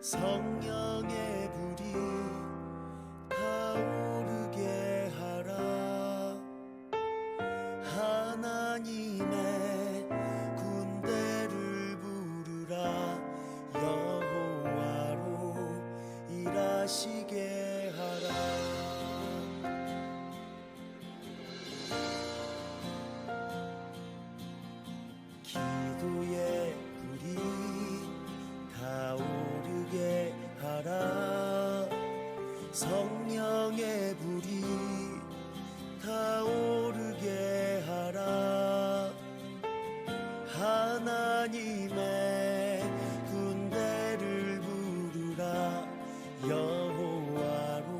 성령의 불이 타오르게 하라. 하나님의 군대를 부르라. 여호와로 일하시게 하라. 기도의 불이 타오르게 하라. 성령의 불이 타오르게 하라. 하나님의 군대를 부르라. 여호와로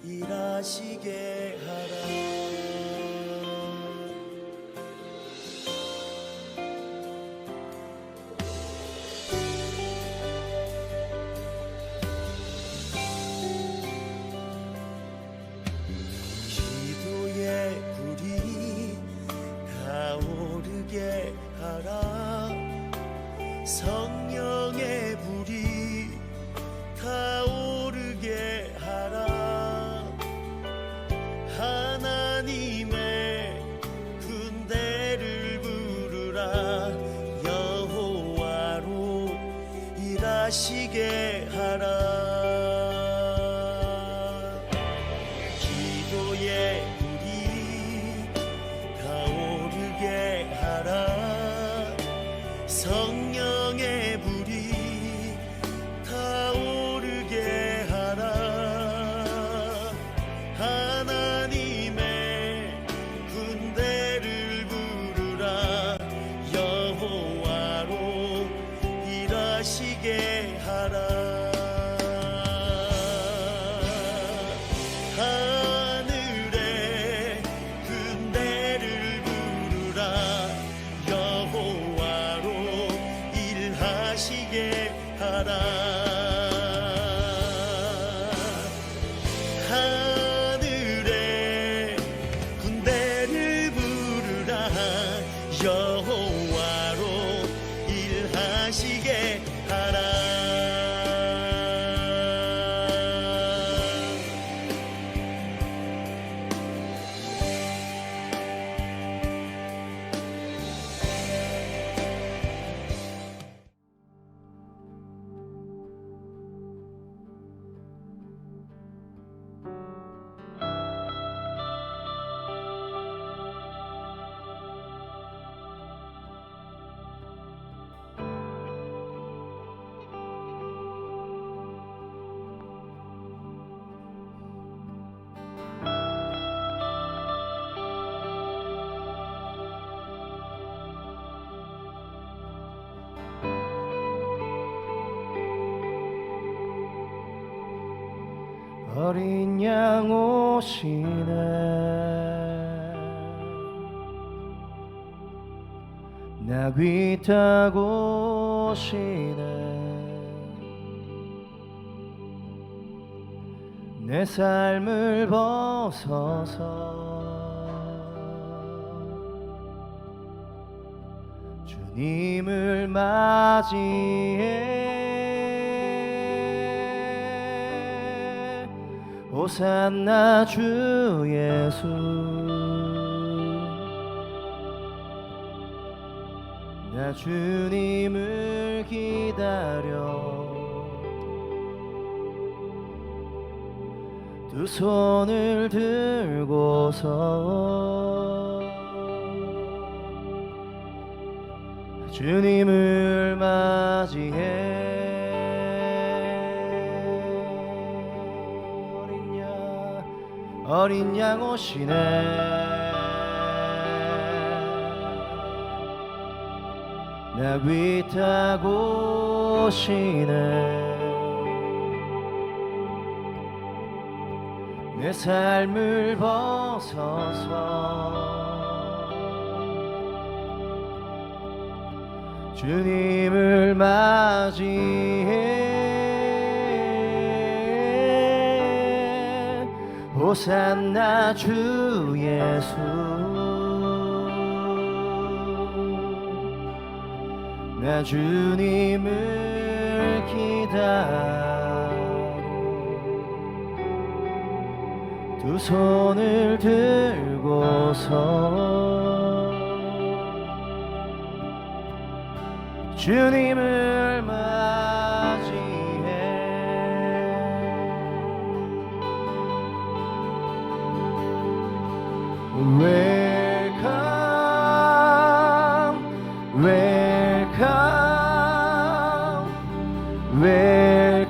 일하시게 하라. 성령의 불이 타오르게 하라. 하나님의 군대를 부르라. 여호와로 일하시게 하라. 기도의 불이 타오르게 하라. 성령의 불이 타오르게 하라. 하나님의 군대를 부르라. 여호와로 일하시게 하라. 하늘의 군대를 부르라. 여호와로 일하시게 하라. 하늘의 군대를 부르라. 여호와로 일하시게 하라. 어린 양 오시네. 나귀 타고 오시네. 내 삶을 벗어서 주님을 맞이해. 호산나 주 예수. 나 주님을 기다려 두 손을 들고서 주님을 맞이해. 어린 양 오시네. 나귀 타고 오시네. 내 삶을 벗어서 주님을 맞이해. 호산나 주 예수. 나 주님을 기다려 두 손을 들고서 주님을 맞이해 Welcome, welcome,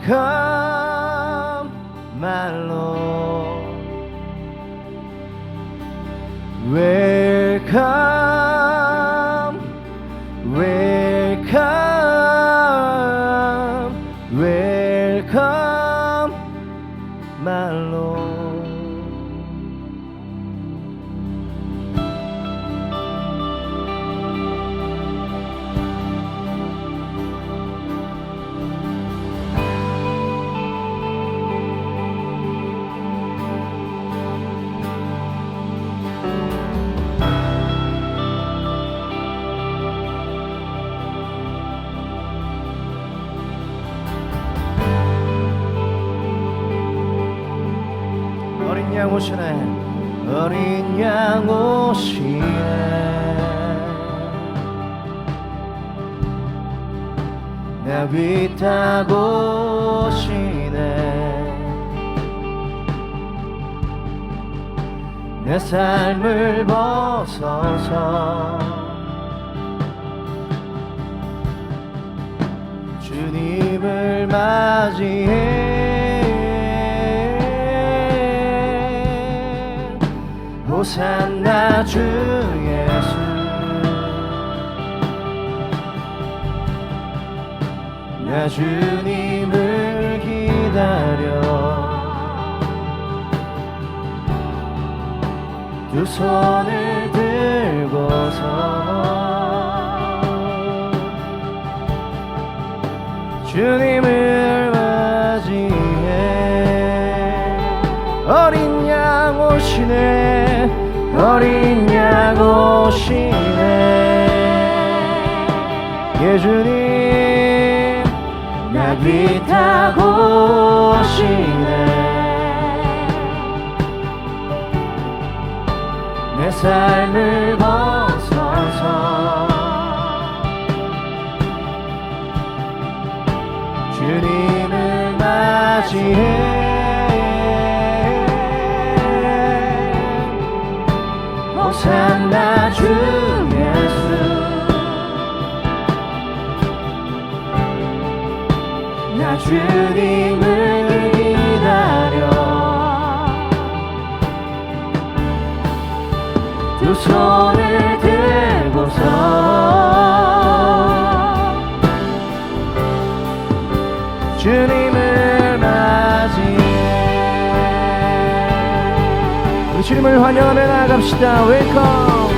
welcome, my Lord. Welcome, welcome, welcome, my Lord. 어린 양 오시네 어린 양 오시네 나비 타고 오시네 내 삶을 벗어서 주님을 맞이해 호산나 주 예수 나 주님을 기다려 두 손을 들고서 주님을 맞이해 어린 양 오시네 어린 양 오시네 예수님 나비 타고 오시네 내 삶을 벗어서 주님을 맞이해 호산나 주 예수 나 주님을 기다려 두 손을 들고서 주님을 맞이해 우리 주님을 환영하며 나아갑시다 웰컴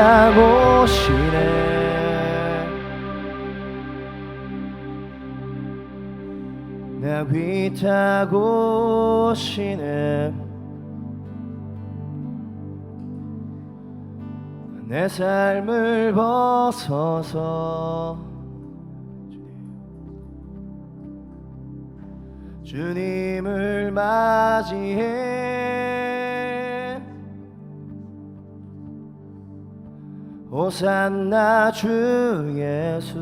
위타고 오시네 나 위타고 오시네 내 삶을 벗어서 주님을 맞이해 호산나 주 예수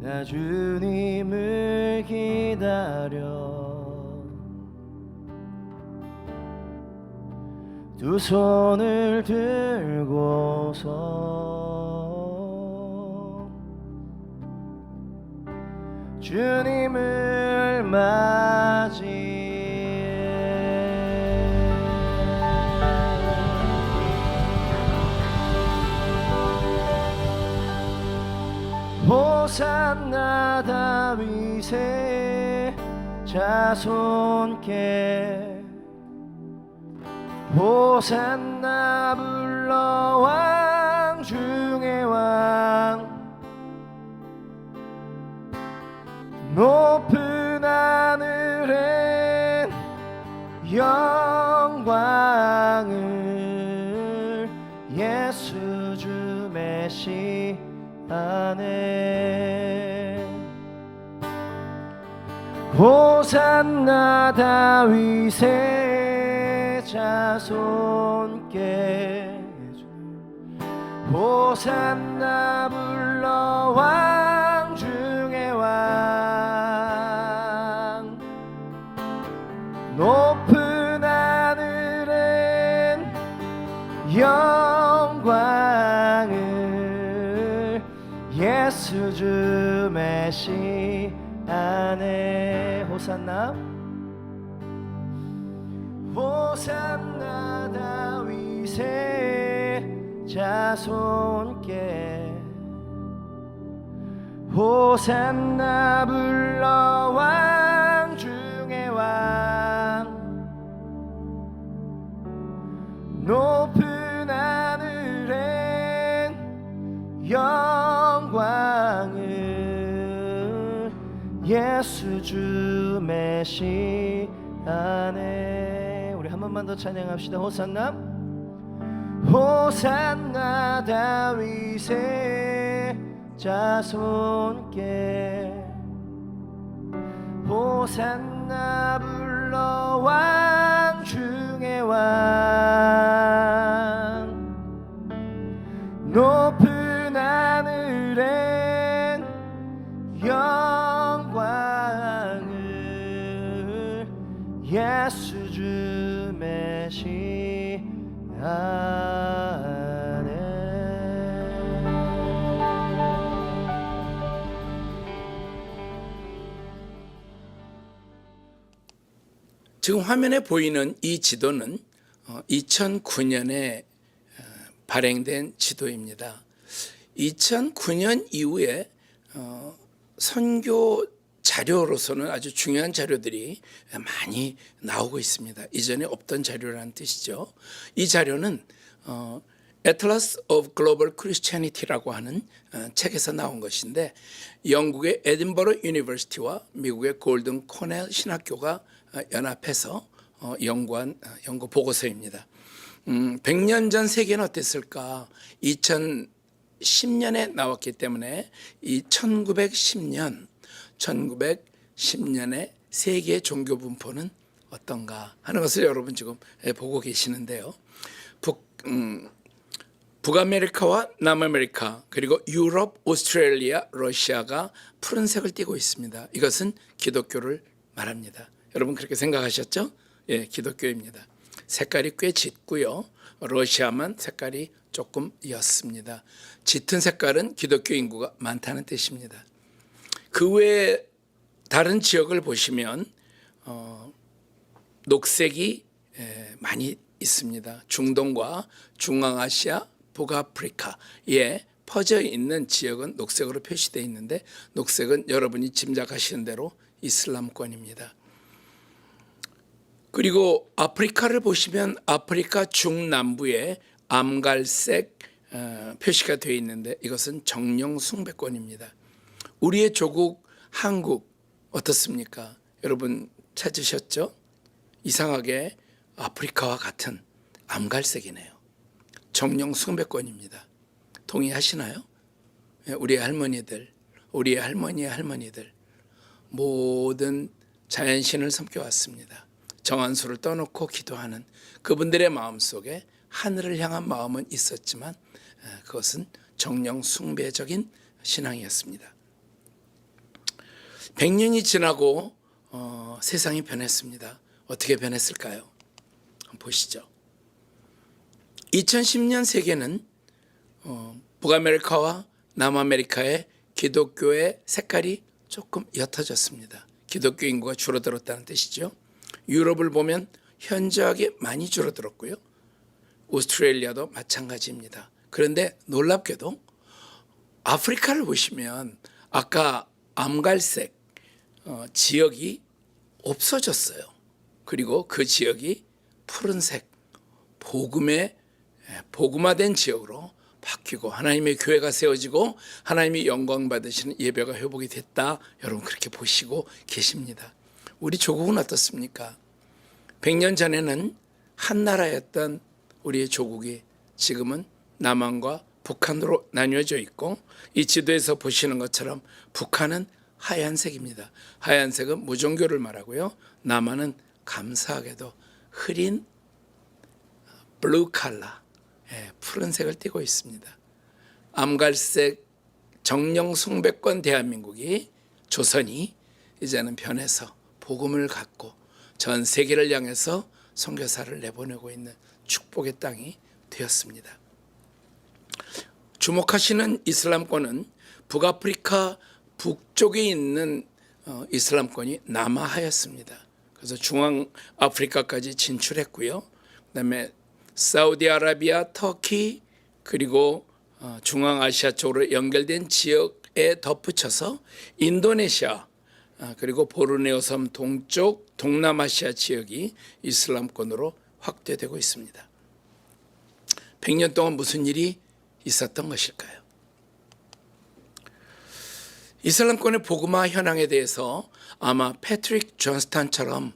나 주님을 기다려 두 손을 들고서 주님을 맞이해 호산나 다윗의 자손께 호산나 불러 왕 중의 왕 높은 하늘엔 영광을 예수 주 메시 안에 호산나 다윗의 자손께 호산나 불러 왕 중의 왕 높은 하늘엔 영광을 예수 주 메시 안에 호산나 호산나 다윗의 자손께 호산나 불러 왕 중의 왕 높은 하늘엔 영광을 예수 주 메시 안에 우리 한 번만 더 찬양합시다. 호산나 호산나 다윗의 자손께 호산나 불러 왕 중의 왕 높은 하늘엔 영광을 예수 주 메시 안에 지금 화면에 보이는 이 지도는 2009년에 발행된 지도입니다. 2009년 이후에 선교 자료로서는 아주 중요한 자료들이 많이 나오고 있습니다. 이전에 없던 자료라는 뜻이죠. 이 자료는 Atlas of Global Christianity라고 하는 책에서 나온 것인데 영국의 에딘버러 유니버시티와 미국의 골든 코넬 신학교가 연합해서 연구한 연구 보고서입니다. 100년 전 세계는 어땠을까? 2010년에 나왔기 때문에 이 1910년의 세계 종교 분포는 어떤가 하는 것을 여러분 지금 보고 계시는데요. 북아메리카와 남아메리카 그리고 유럽, 오스트레일리아, 러시아가 푸른색을 띠고 있습니다. 이것은 기독교를 말합니다. 여러분 그렇게 생각하셨죠? 예, 기독교입니다. 색깔이 꽤 짙고요. 러시아만 색깔이 조금 옅습니다. 짙은 색깔은 기독교 인구가 많다는 뜻입니다. 그 외에 다른 지역을 보시면 녹색이 많이 있습니다. 중동과 중앙아시아, 북아프리카에 퍼져 있는 지역은 녹색으로 표시되어 있는데 녹색은 여러분이 짐작하시는 대로 이슬람권입니다. 그리고 아프리카를 보시면 아프리카 중남부에 암갈색 표시가 되어 있는데 이것은 정령 숭배권입니다. 우리의 조국 한국 어떻습니까? 여러분 찾으셨죠? 이상하게 아프리카와 같은 암갈색이네요. 정령 숭배권입니다. 동의하시나요? 우리 할머니들, 우리 할머니의 할머니들 모든 자연신을 섬겨왔습니다. 정한수를 떠놓고 기도하는 그분들의 마음속에 하늘을 향한 마음은 있었지만 그것은 정령 숭배적인 신앙이었습니다. 100년이 지나고 세상이 변했습니다. 어떻게 변했을까요? 한번 보시죠. 2010년 세계는 북아메리카와 남아메리카의 기독교의 색깔이 조금 옅어졌습니다. 기독교 인구가 줄어들었다는 뜻이죠. 유럽을 보면 현저하게 많이 줄어들었고요. 오스트레일리아도 마찬가지입니다. 그런데 놀랍게도 아프리카를 보시면 아까 암갈색 지역이 없어졌어요. 그리고 그 지역이 푸른색 복음화된 지역으로 바뀌고 하나님의 교회가 세워지고 하나님이 영광 받으시는 예배가 회복이 됐다. 여러분 그렇게 보시고 계십니다. 우리 조국은 어떻습니까? 100년 전에는 한 나라였던 우리의 조국이 지금은 남한과 북한으로 나뉘어져 있고 이 지도에서 보시는 것처럼 북한은 하얀색입니다. 하얀색은 무종교를 말하고요. 남한은 감사하게도 흐린 블루 칼라, 푸른색을 띠고 있습니다. 암갈색 정령 숭배권 대한민국이 조선이 이제는 변해서 복음을 갖고 전 세계를 향해서 선교사를 내보내고 있는 축복의 땅이 되었습니다. 주목하시는 이슬람권은 북아프리카 북쪽에 있는 이슬람권이 남하하였습니다. 그래서 중앙아프리카까지 진출했고요. 그다음에 사우디아라비아, 터키 그리고 중앙아시아 쪽으로 연결된 지역에 덧붙여서 인도네시아 그리고 보르네오 섬 동쪽 동남아시아 지역이 이슬람권으로 확대되고 있습니다. 100년 동안 무슨 일이 있었던 것일까요? 이슬람권의 복음화 현황에 대해서 아마 패트릭 존스턴처럼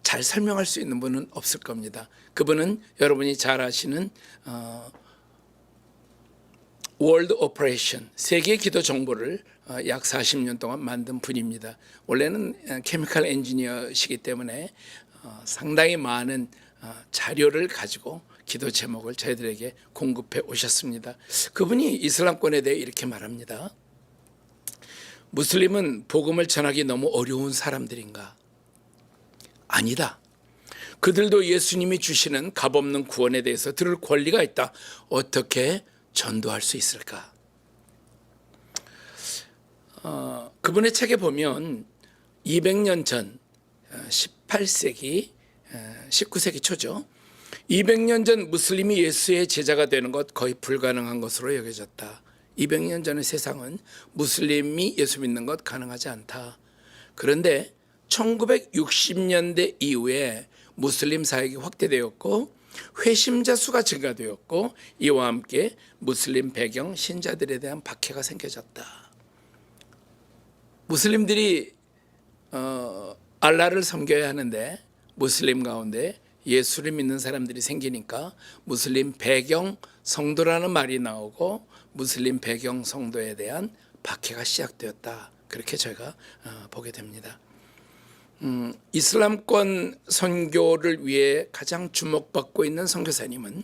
잘 설명할 수 있는 분은 없을 겁니다. 그분은 여러분이 잘 아시는 월드 오퍼레이션 세계 기도 정보를 약 40년 동안 만든 분입니다. 원래는 케미컬 엔지니어시기 때문에 상당히 많은 자료를 가지고 기도 제목을 저희들에게 공급해 오셨습니다. 그분이 이슬람권에 대해 이렇게 말합니다. 무슬림은 복음을 전하기 너무 어려운 사람들인가? 아니다. 그들도 예수님이 주시는 값없는 구원에 대해서 들을 권리가 있다. 어떻게 전도할 수 있을까? 그분의 책에 보면 200년 전 18세기 19세기 초죠. 200년 전 무슬림이 예수의 제자가 되는 것 거의 불가능한 것으로 여겨졌다. 200년 전의 세상은 무슬림이 예수 믿는 것 가능하지 않다. 그런데 1960년대 이후에 무슬림 사역이 확대되었고 회심자 수가 증가되었고 이와 함께 무슬림 배경 신자들에 대한 박해가 생겨졌다. 무슬림들이 알라를 섬겨야 하는데 무슬림 가운데 예수를 믿는 사람들이 생기니까 무슬림 배경 성도라는 말이 나오고 무슬림 배경 성도에 대한 박해가 시작되었다. 그렇게 저희가 보게 됩니다. 이슬람권 선교를 위해 가장 주목받고 있는 선교사님은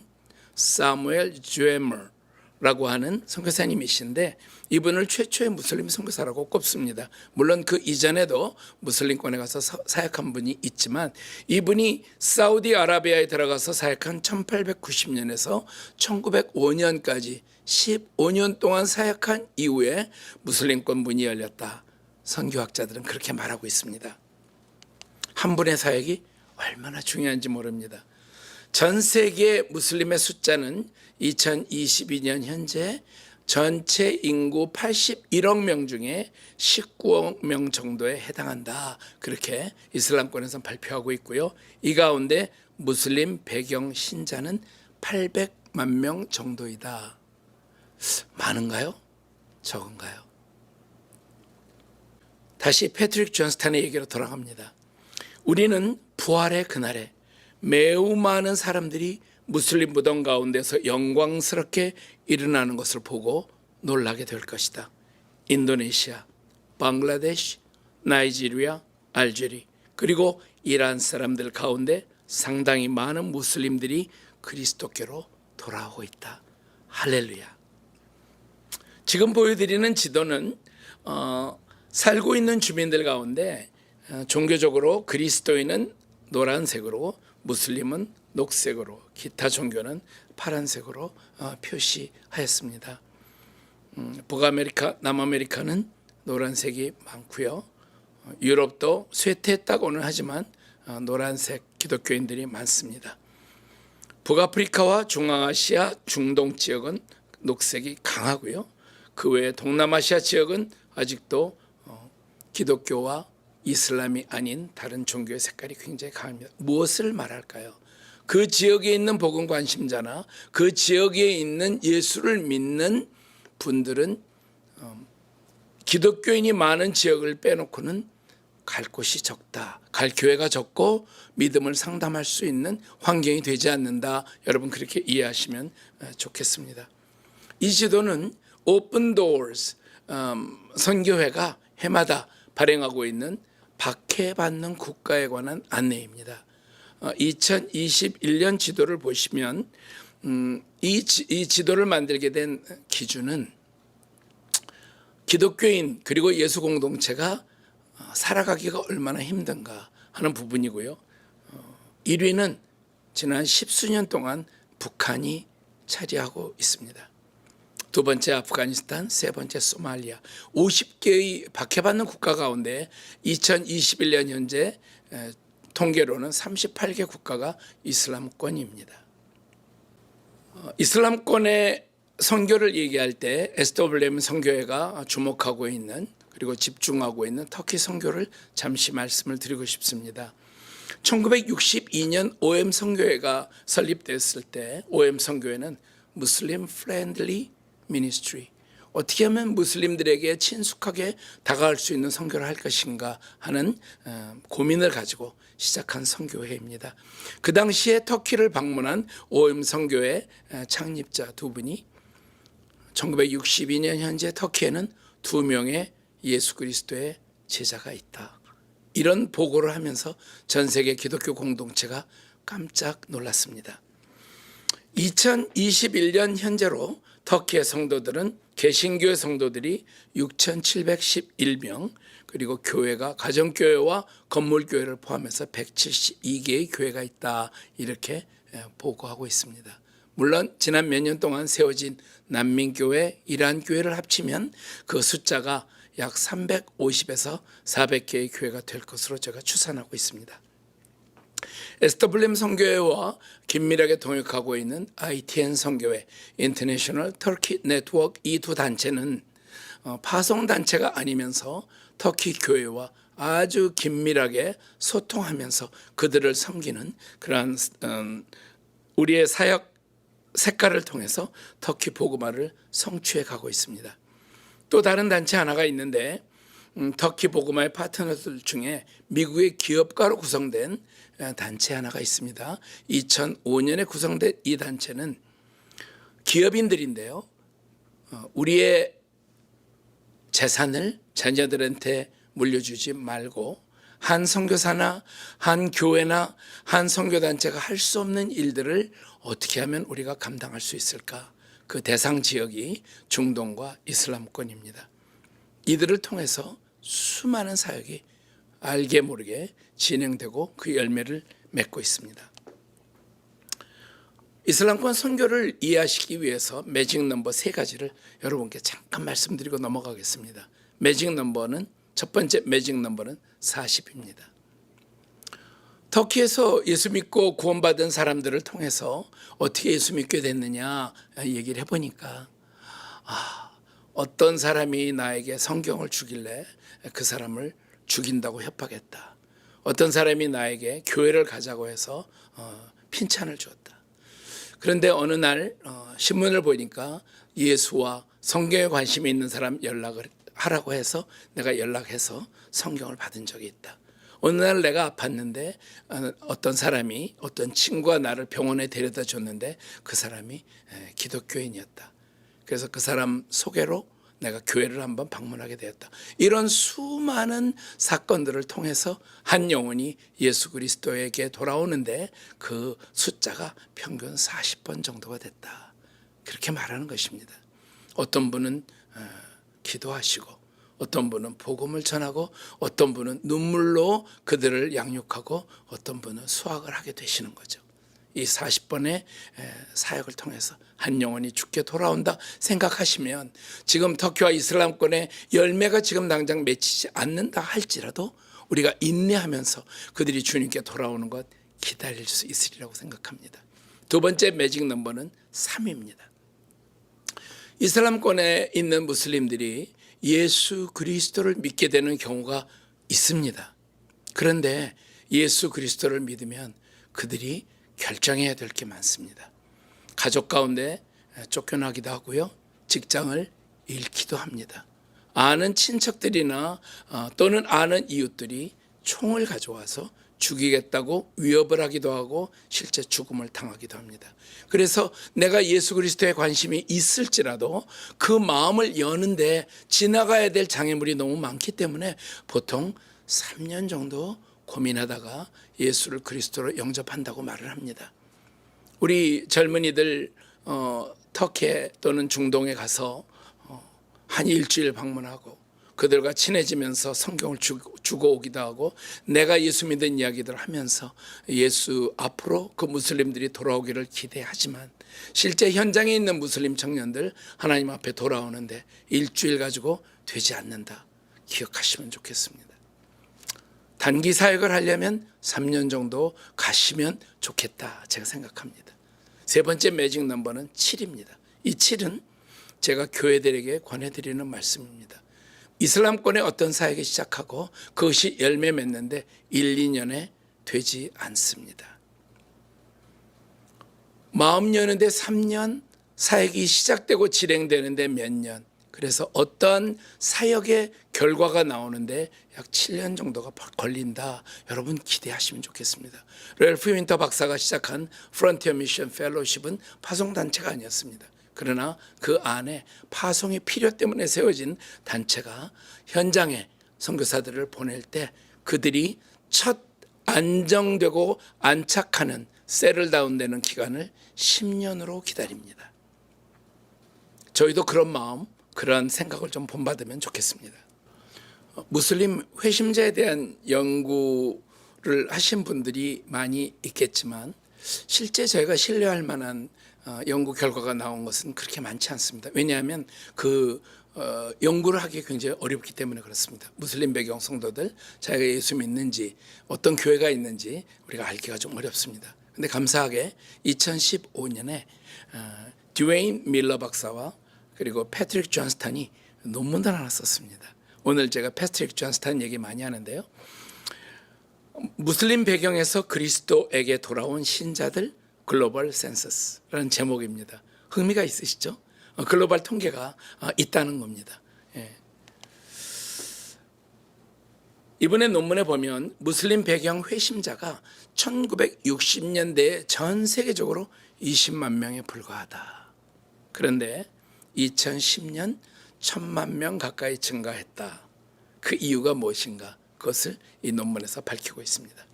사무엘 주에머라고 하는 선교사님이신데 이분을 최초의 무슬림 선교사라고 꼽습니다. 물론 그 이전에도 무슬림권에 가서 사역한 분이 있지만 이분이 사우디아라비아에 들어가서 사역한 1890년에서 1905년까지 15년 동안 사역한 이후에 무슬림권 문이 열렸다. 선교학자들은 그렇게 말하고 있습니다. 한 분의 사역이 얼마나 중요한지 모릅니다. 전 세계 무슬림의 숫자는 2022년 현재 전체 인구 81억 명 중에 19억 명 정도에 해당한다. 그렇게 이슬람권에서 발표하고 있고요. 이 가운데 무슬림 배경 신자는 800만 명 정도이다. 많은가요? 적은가요? 다시 패트릭 존스탄의 얘기로 돌아갑니다. 우리는 부활의 그날에 매우 많은 사람들이 무슬림 무덤 가운데서 영광스럽게 일어나는 것을 보고 놀라게 될 것이다. 인도네시아, 방글라데시, 나이지리아, 알제리 그리고 이란 사람들 가운데 상당히 많은 무슬림들이 그리스도께로 돌아오고 있다. 할렐루야. 지금 보여드리는 지도는 살고 있는 주민들 가운데 종교적으로 그리스도인은 노란색으로, 무슬림은 녹색으로, 기타 종교는 파란색으로 표시하였습니다. 북아메리카, 남아메리카는 노란색이 많고요. 유럽도 쇠퇴했다고는 하지만 노란색 기독교인들이 많습니다. 북아프리카와 중앙아시아, 중동 지역은 녹색이 강하고요. 그 외에 동남아시아 지역은 아직도 기독교와 이슬람이 아닌 다른 종교의 색깔이 굉장히 강합니다. 무엇을 말할까요? 그 지역에 있는 복음 관심자나 그 지역에 있는 예수를 믿는 분들은 기독교인이 많은 지역을 빼놓고는 갈 곳이 적다. 갈 교회가 적고 믿음을 상담할 수 있는 환경이 되지 않는다. 여러분 그렇게 이해하시면 좋겠습니다. 이 지도는 오픈 도어스 선교회가 해마다 발행하고 있는 박해받는 국가에 관한 안내입니다. 2021년 지도를 보시면 이 지도를 만들게 된 기준은 기독교인 그리고 예수 공동체가 살아가기가 얼마나 힘든가 하는 부분이고요. 1위는 지난 10수년 동안 북한이 차지하고 있습니다. 두 번째 아프가니스탄, 세 번째 소말리아. 50개의 박해받는 국가 가운데 2021년 현재 통계로는 38개 국가가 이슬람권입니다. 이슬람권의 선교를 얘기할 때 SWM 선교회가 주목하고 있는 그리고 집중하고 있는 터키 선교를 잠시 말씀을 드리고 싶습니다. 1962년 OM 선교회가 설립됐을 때 OM 선교회는 무슬림 프렌들리 미니스트리, 어떻게 하면 무슬림들에게 친숙하게 다가갈 수 있는 선교를 할 것인가 하는 고민을 가지고 시작한 선교회입니다. 그 당시에 터키를 방문한 OM 선교회 창립자 두 분이 1962년 현재 터키에는 2명의 예수 그리스도의 제자가 있다. 이런 보고를 하면서 전 세계 기독교 공동체가 깜짝 놀랐습니다. 2021년 현재로 터키의 성도들은 개신교의 성도들이 6,711명, 그리고 교회가 가정교회와 건물교회를 포함해서 172개의 교회가 있다. 이렇게 보고하고 있습니다. 물론 지난 몇 년 동안 세워진 난민교회, 이란교회를 합치면 그 숫자가 약 350에서 400개의 교회가 될 것으로 제가 추산하고 있습니다. SWM 선교회와 긴밀하게 동역하고 있는 ITN 선교회, International Turkey Network, 이 두 단체는 파송단체가 아니면서 터키 교회와 아주 긴밀하게 소통하면서 그들을 섬기는 그러한 우리의 사역 색깔을 통해서 터키 복음화를 성취해 가고 있습니다. 또 다른 단체 하나가 있는데 터키 복음화의 파트너들 중에 미국의 기업가로 구성된 단체 하나가 있습니다. 2005년에 구성된 이 단체는 기업인들인데요. 우리의 재산을 자녀들한테 물려주지 말고 한 선교사나 한 교회나 한 선교단체가 할 수 없는 일들을 어떻게 하면 우리가 감당할 수 있을까? 그 대상 지역이 중동과 이슬람권입니다. 이들을 통해서 수많은 사역이 알게 모르게 진행되고 그 열매를 맺고 있습니다. 이슬람권 선교를 이해하시기 위해서 매직 넘버 3가지를 여러분께 잠깐 말씀드리고 넘어가겠습니다. 매직 넘버는 첫 번째 매직 넘버는 40입니다. 터키에서 예수 믿고 구원받은 사람들을 통해서 어떻게 예수 믿게 됐느냐 얘기를 해보니까 어떤 사람이 나에게 성경을 주길래 그 사람을 죽인다고 협박했다. 어떤 사람이 나에게 교회를 가자고 해서 핀찬을 주었다. 그런데 어느 날 신문을 보니까 예수와 성경에 관심이 있는 사람 연락을 하라고 해서 내가 연락해서 성경을 받은 적이 있다. 어느 날 내가 아팠는데 어떤 사람이, 어떤 친구가 나를 병원에 데려다 줬는데 그 사람이 기독교인이었다. 그래서 그 사람 소개로 내가 교회를 한번 방문하게 되었다. 이런 수많은 사건들을 통해서 한 영혼이 예수 그리스도에게 돌아오는데 그 숫자가 평균 40번 정도가 됐다. 그렇게 말하는 것입니다. 어떤 분은 기도하시고, 어떤 분은 복음을 전하고, 어떤 분은 눈물로 그들을 양육하고, 어떤 분은 수학을 하게 되시는 거죠. 이 40번의 사역을 통해서 한 영혼이 죽게 돌아온다 생각하시면, 지금 터키와 이슬람권의 열매가 지금 당장 맺히지 않는다 할지라도 우리가 인내하면서 그들이 주님께 돌아오는 것 기다릴 수 있으리라고 생각합니다. 두 번째 매직 넘버는 3입니다. 이슬람권에 있는 무슬림들이 예수 그리스도를 믿게 되는 경우가 있습니다. 그런데 예수 그리스도를 믿으면 그들이 결정해야 될 게 많습니다. 가족 가운데 쫓겨나기도 하고요. 직장을 잃기도 합니다. 아는 친척들이나 또는 아는 이웃들이 총을 가져와서 죽이겠다고 위협을 하기도 하고 실제 죽음을 당하기도 합니다. 그래서 내가 예수 그리스도에 관심이 있을지라도 그 마음을 여는데 지나가야 될 장애물이 너무 많기 때문에 보통 3년 정도 고민하다가 예수를 그리스도로 영접한다고 말을 합니다. 우리 젊은이들 터키 또는 중동에 가서 한 일주일 방문하고 그들과 친해지면서 성경을 주고 오기도 하고 내가 예수 믿은 이야기들을 하면서 예수 앞으로 그 무슬림들이 돌아오기를 기대하지만 실제 현장에 있는 무슬림 청년들 하나님 앞에 돌아오는데 일주일 가지고 되지 않는다. 기억하시면 좋겠습니다. 단기 사역을 하려면 3년 정도 가시면 좋겠다 제가 생각합니다. 세 번째 매직 넘버는 7입니다. 이 7은 제가 교회들에게 권해드리는 말씀입니다. 이슬람권의 어떤 사역이 시작하고 그것이 열매 맺는데 1, 2년에 되지 않습니다. 마음 여는데 3년, 사역이 시작되고 진행되는데 몇 년, 그래서 어떤 사역의 결과가 나오는데 약 7년 정도가 걸린다. 여러분 기대하시면 좋겠습니다. 럴프 윈터 박사가 시작한 프론티어 미션 펠로우십은 파송단체가 아니었습니다. 그러나 그 안에 파송의 필요 때문에 세워진 단체가 현장에 선교사들을 보낼 때 그들이 첫 안정되고 안착하는 세를 다운되는 기간을 10년으로 기다립니다. 저희도 그런 마음, 그런 생각을 좀 본받으면 좋겠습니다. 무슬림 회심자에 대한 연구를 하신 분들이 많이 있겠지만 실제 저희가 신뢰할 만한 연구 결과가 나온 것은 그렇게 많지 않습니다. 왜냐하면 그 연구를 하기 굉장히 어렵기 때문에 그렇습니다. 무슬림 배경 성도들 자기가 예수 믿는지 어떤 교회가 있는지 우리가 알기가 좀 어렵습니다. 그런데 감사하게 2015년에 드웨인 밀러 박사와 그리고 패트릭 존스탄이 논문을 하나 썼습니다. 오늘 제가 패트릭 존스탄 얘기 많이 하는데요. 무슬림 배경에서 그리스도에게 돌아온 신자들 글로벌 센서스라는 제목입니다. 흥미가 있으시죠? 글로벌 통계가 있다는 겁니다. 예. 이번에 논문에 보면 무슬림 배경 회심자가 1960년대에 전 세계적으로 20만 명에 불과하다. 그런데 2010년 1,000만 명 가까이 증가했다. 그 이유가 무엇인가? 그것을 이 논문에서 밝히고 있습니다.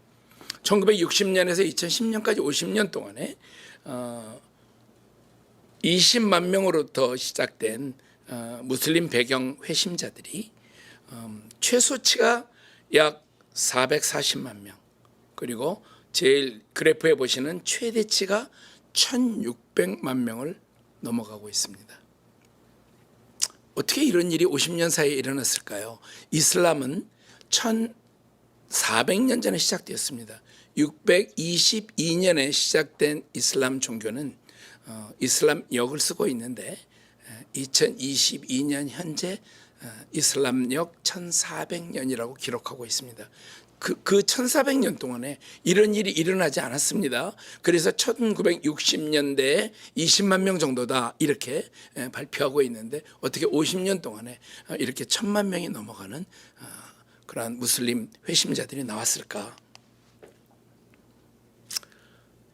1960년에서 2010년까지 50년 동안에 20만 명으로부터 시작된 무슬림 배경 회심자들이 최소치가 약 440만 명, 그리고 제일 그래프에 보시는 최대치가 1,600만 명을 넘어가고 있습니다. 어떻게 이런 일이 50년 사이에 일어났을까요? 이슬람은 1400년 전에 시작되었습니다. 622년에 시작된 이슬람 종교는 이슬람 역을 쓰고 있는데 2022년 현재 이슬람력 1400년이라고 기록하고 있습니다. 그 1400년 동안에 이런 일이 일어나지 않았습니다. 그래서 1960년대에 20만 명 정도다 이렇게 발표하고 있는데 어떻게 50년 동안에 이렇게 1000만 명이 넘어가는 그러한 무슬림 회심자들이 나왔을까?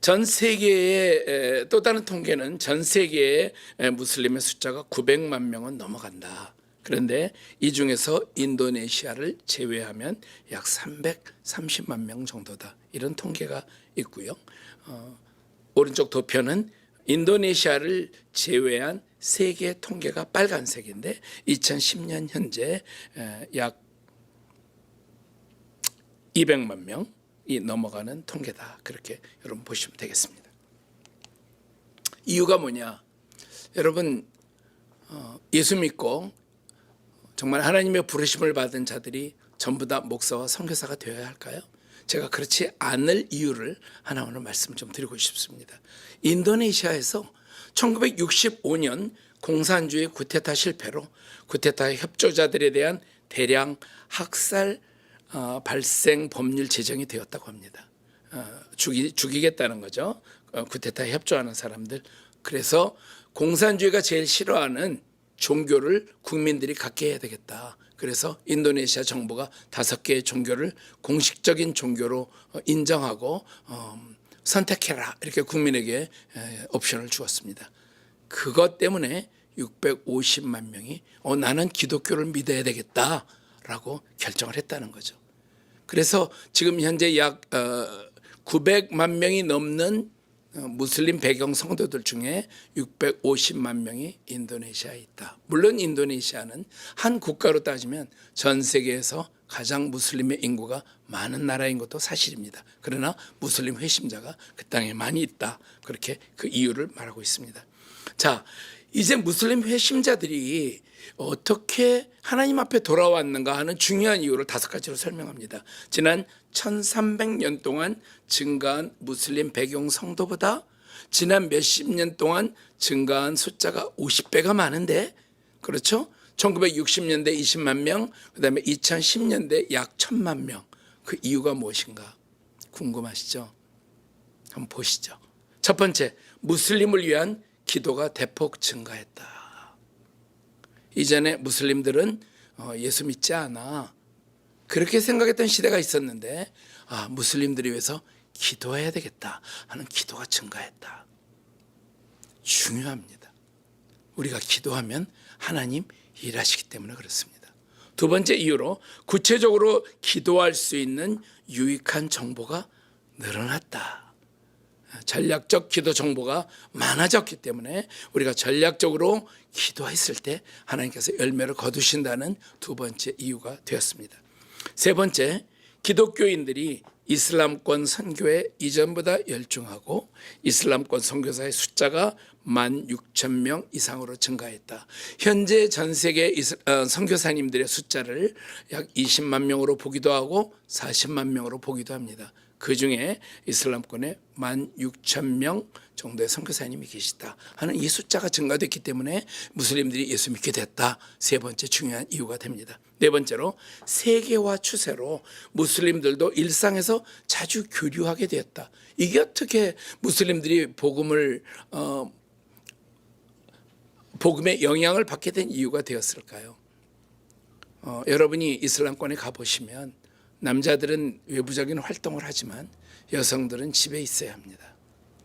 전 세계의 또 다른 통계는 전 세계의 무슬림의 숫자가 900만 명은 넘어간다. 그런데 이 중에서 인도네시아를 제외하면 약 330만 명 정도다. 이런 통계가 있고요. 오른쪽 도표는 인도네시아를 제외한 세계 통계가 빨간색인데 2010년 현재 약 200만 명이 넘어가는 통계다. 그렇게 여러분 보시면 되겠습니다. 이유가 뭐냐? 여러분 예수 믿고 정말 하나님의 부르심을 받은 자들이 전부 다 목사와 선교사가 되어야 할까요? 제가 그렇지 않을 이유를 하나 오늘 말씀 좀 드리고 싶습니다. 인도네시아에서 1965년 공산주의 쿠데타 실패로 쿠데타 협조자들에 대한 대량 학살 발생 법률 제정이 되었다고 합니다. 죽이겠다는 거죠. 쿠데타에 협조하는 사람들. 그래서 공산주의가 제일 싫어하는 종교를 국민들이 갖게 해야 되겠다. 그래서 인도네시아 정부가 5개의 종교를 공식적인 종교로 인정하고 선택해라 이렇게 국민에게 옵션을 주었습니다. 그것 때문에 650만 명이 나는 기독교를 믿어야 되겠다라고 결정을 했다는 거죠. 그래서 지금 현재 약 900만 명이 넘는 무슬림 배경 성도들 중에 650만 명이 인도네시아에 있다. 물론 인도네시아는 한 국가로 따지면 전 세계에서 가장 무슬림의 인구가 많은 나라인 것도 사실입니다. 그러나 무슬림 회심자가 그 땅에 많이 있다. 그렇게 그 이유를 말하고 있습니다. 자, 이제 무슬림 회심자들이 어떻게 하나님 앞에 돌아왔는가 하는 중요한 이유를 5가지로 설명합니다. 지난 1300년 동안 증가한 무슬림 배경 성도보다 지난 몇십 년 동안 증가한 숫자가 50배가 많은데, 그렇죠? 1960년대 20만 명, 그 다음에 2010년대 약 1000만 명. 그 이유가 무엇인가 궁금하시죠? 한번 보시죠. 첫 번째, 무슬림을 위한 기도가 대폭 증가했다. 이전에 무슬림들은 예수 믿지 않아 그렇게 생각했던 시대가 있었는데 무슬림들을 위해서 기도해야 되겠다 하는 기도가 증가했다. 중요합니다. 우리가 기도하면 하나님 일하시기 때문에 그렇습니다. 두 번째 이유로 구체적으로 기도할 수 있는 유익한 정보가 늘어났다. 전략적 기도 정보가 많아졌기 때문에 우리가 전략적으로 기도했을 때 하나님께서 열매를 거두신다는 두 번째 이유가 되었습니다. 세 번째, 기독교인들이 이슬람권 선교에 이전보다 열중하고 이슬람권 선교사의 숫자가 16,000명 이상으로 증가했다. 현재 전 세계 선교사님들의 숫자를 약 20만 명으로 보기도 하고 40만 명으로 보기도 합니다. 그 중에 이슬람권에 16,000명 정도의 선교사님이 계시다 하는 이 숫자가 증가됐기 때문에 무슬림들이 예수 믿게 됐다. 세 번째 중요한 이유가 됩니다. 네 번째로 세계화 추세로 무슬림들도 일상에서 자주 교류하게 되었다. 이게 어떻게 무슬림들이 복음의 영향을 받게 된 이유가 되었을까요? 여러분이 이슬람권에 가보시면 남자들은 외부적인 활동을 하지만 여성들은 집에 있어야 합니다.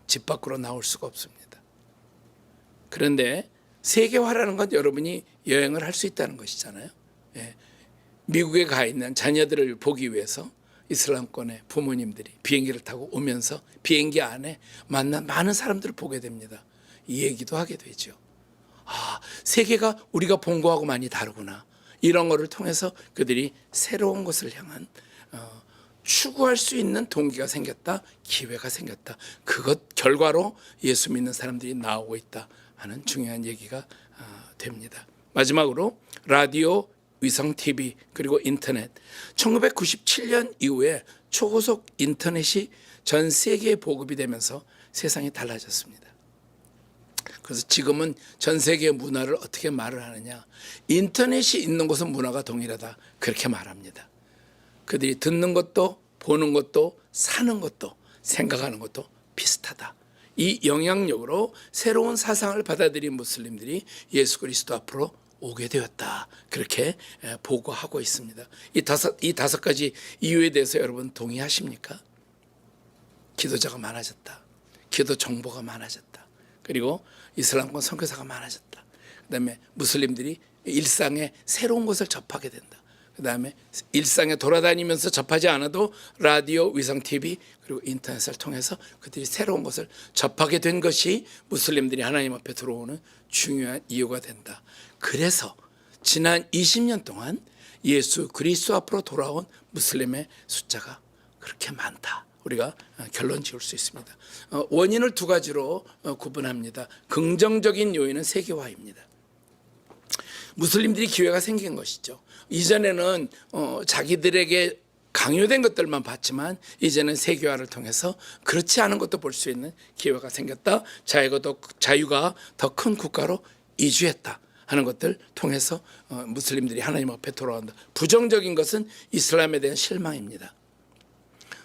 집 밖으로 나올 수가 없습니다. 그런데 세계화라는 건 여러분이 여행을 할 수 있다는 것이잖아요. 미국에 가 있는 자녀들을 보기 위해서 이슬람권의 부모님들이 비행기를 타고 오면서 비행기 안에 만난 많은 사람들을 보게 됩니다. 이 얘기도 하게 되죠. 세계가 우리가 본 거하고 많이 다르구나. 이런 거를 통해서 그들이 새로운 것을 향한 추구할 수 있는 동기가 생겼다, 기회가 생겼다. 그것 결과로 예수 믿는 사람들이 나오고 있다 하는 중요한 얘기가 됩니다. 마지막으로 라디오, 위성 TV 그리고 인터넷. 1997년 이후에 초고속 인터넷이 전 세계에 보급이 되면서 세상이 달라졌습니다. 그래서 지금은 전 세계 문화를 어떻게 말을 하느냐, 인터넷이 있는 곳은 문화가 동일하다 그렇게 말합니다. 그들이 듣는 것도 보는 것도 사는 것도 생각하는 것도 비슷하다. 이 영향력으로 새로운 사상을 받아들인 무슬림들이 예수 그리스도 앞으로 오게 되었다 그렇게 보고하고 있습니다. 이 다섯 가지 이유에 대해서 여러분 동의하십니까? 기도자가 많아졌다, 기도 정보가 많아졌다, 그리고 이슬람권 선교사가 많아졌다, 그 다음에 무슬림들이 일상에 새로운 것을 접하게 된다, 그 다음에 일상에 돌아다니면서 접하지 않아도 라디오, 위성 TV 그리고 인터넷을 통해서 그들이 새로운 것을 접하게 된 것이 무슬림들이 하나님 앞에 들어오는 중요한 이유가 된다. 그래서 지난 20년 동안 예수 그리스도 앞으로 돌아온 무슬림의 숫자가 그렇게 많다, 우리가 결론 지을 수 있습니다. 원인을 두 가지로 구분합니다. 긍정적인 요인은 세계화입니다. 무슬림들이 기회가 생긴 것이죠. 이전에는 자기들에게 강요된 것들만 봤지만 이제는 세계화를 통해서 그렇지 않은 것도 볼 수 있는 기회가 생겼다. 자유가 더 큰 국가로 이주했다 하는 것들 통해서 무슬림들이 하나님 앞에 돌아온다. 부정적인 것은 이슬람에 대한 실망입니다.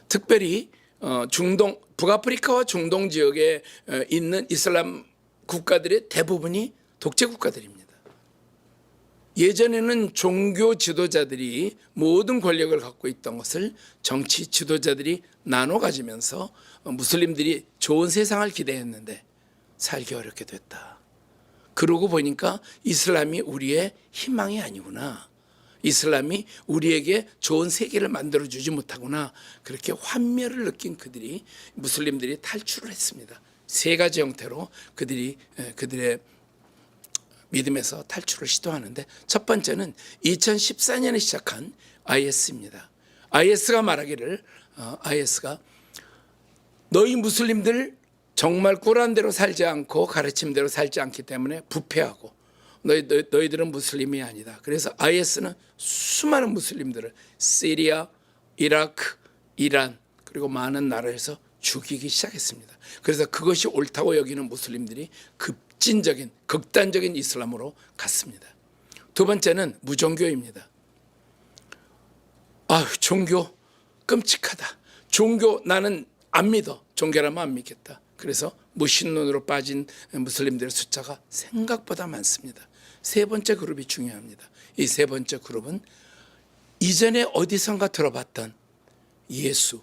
특별히 북아프리카와 중동 지역에 있는 이슬람 국가들의 대부분이 독재 국가들입니다. 예전에는 종교 지도자들이 모든 권력을 갖고 있던 것을 정치 지도자들이 나눠 가지면서 무슬림들이 좋은 세상을 기대했는데 살기 어렵게 됐다. 그러고 보니까 이슬람이 우리의 희망이 아니구나, 이슬람이 우리에게 좋은 세계를 만들어주지 못하구나, 그렇게 환멸을 느낀 무슬림들이 탈출을 했습니다. 세 가지 형태로 그들의 믿음에서 탈출을 시도하는데, 첫 번째는 2014년에 시작한 IS입니다. IS가 말하기를 IS가 너희 무슬림들 정말 꾸란대로 살지 않고 가르침대로 살지 않기 때문에 부패하고 너희들은 무슬림이 아니다. 그래서 IS는 수많은 무슬림들을 시리아, 이라크, 이란 그리고 많은 나라에서 죽이기 시작했습니다. 그래서 그것이 옳다고 여기는 무슬림들이 극단적인 이슬람으로 갔습니다. 두 번째는 무종교입니다. 종교 끔찍하다, 종교 나는 안 믿어, 종교라면 안 믿겠다. 그래서 무신론으로 빠진 무슬림들의 숫자가 생각보다 많습니다. 세 번째 그룹이 중요합니다. 이 세 번째 그룹은 이전에 어디선가 들어봤던 예수,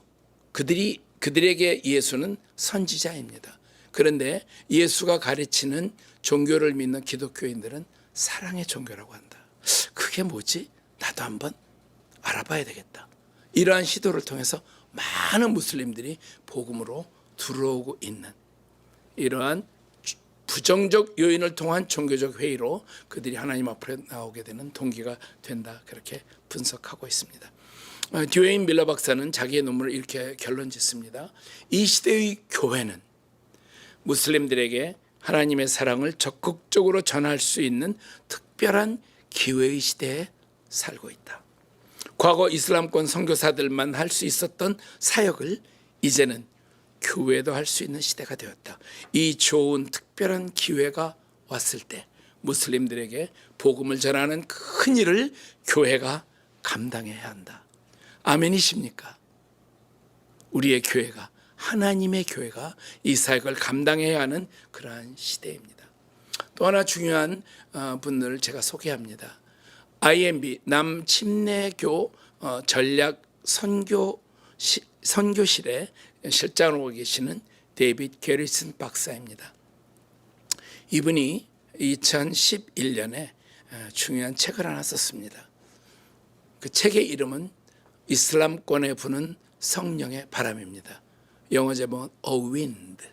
그들에게 예수는 선지자입니다. 그런데 예수가 가르치는 종교를 믿는 기독교인들은 사랑의 종교라고 한다. 그게 뭐지? 나도 한번 알아봐야 되겠다. 이러한 시도를 통해서 많은 무슬림들이 복음으로 들어오고 있는 이러한 부정적 요인을 통한 종교적 회의로 그들이 하나님 앞에 나오게 되는 동기가 된다, 그렇게 분석하고 있습니다. 듀웨인 밀러 박사는 자기의 논문을 이렇게 결론 짓습니다. 이 시대의 교회는 무슬림들에게 하나님의 사랑을 적극적으로 전할 수 있는 특별한 기회의 시대에 살고 있다. 과거 이슬람권 선교사들만 할 수 있었던 사역을 이제는 교회도 할 수 있는 시대가 되었다. 이 좋은 특별한 기회가 왔을 때 무슬림들에게 복음을 전하는 큰 일을 교회가 감당해야 한다. 아멘이십니까? 우리의 교회가, 하나님의 교회가 이 사역을 감당해야 하는 그러한 시대입니다. 또 하나 중요한 분들을 제가 소개합니다. IMB 남침례교 전략 선교실의 실장으로 계시는 데이빗 게리슨 박사입니다. 이분이 2011년에 중요한 책을 하나 썼습니다. 그 책의 이름은 이슬람권에 부는 성령의 바람입니다. 영어 제목은 A Wind,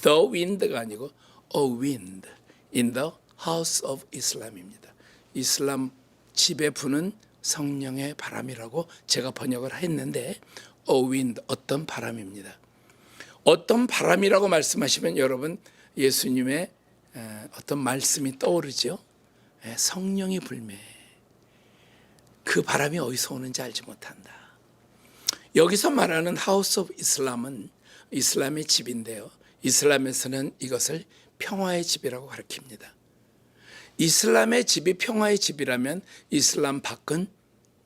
The Wind가 아니고 A Wind in the House of Islam입니다. 이슬람 집에 부는 성령의 바람이라고 제가 번역을 했는데, A Wind, 어떤 바람입니다. 어떤 바람이라고 말씀하시면 여러분 예수님의 어떤 말씀이 떠오르죠. 성령이 불매. 그 바람이 어디서 오는지 알지 못한다. 여기서 말하는 하우스 오브 이슬람은 이슬람의 집인데요, 이슬람에서는 이것을 평화의 집이라고 가르칩니다. 이슬람의 집이 평화의 집이라면 이슬람 밖은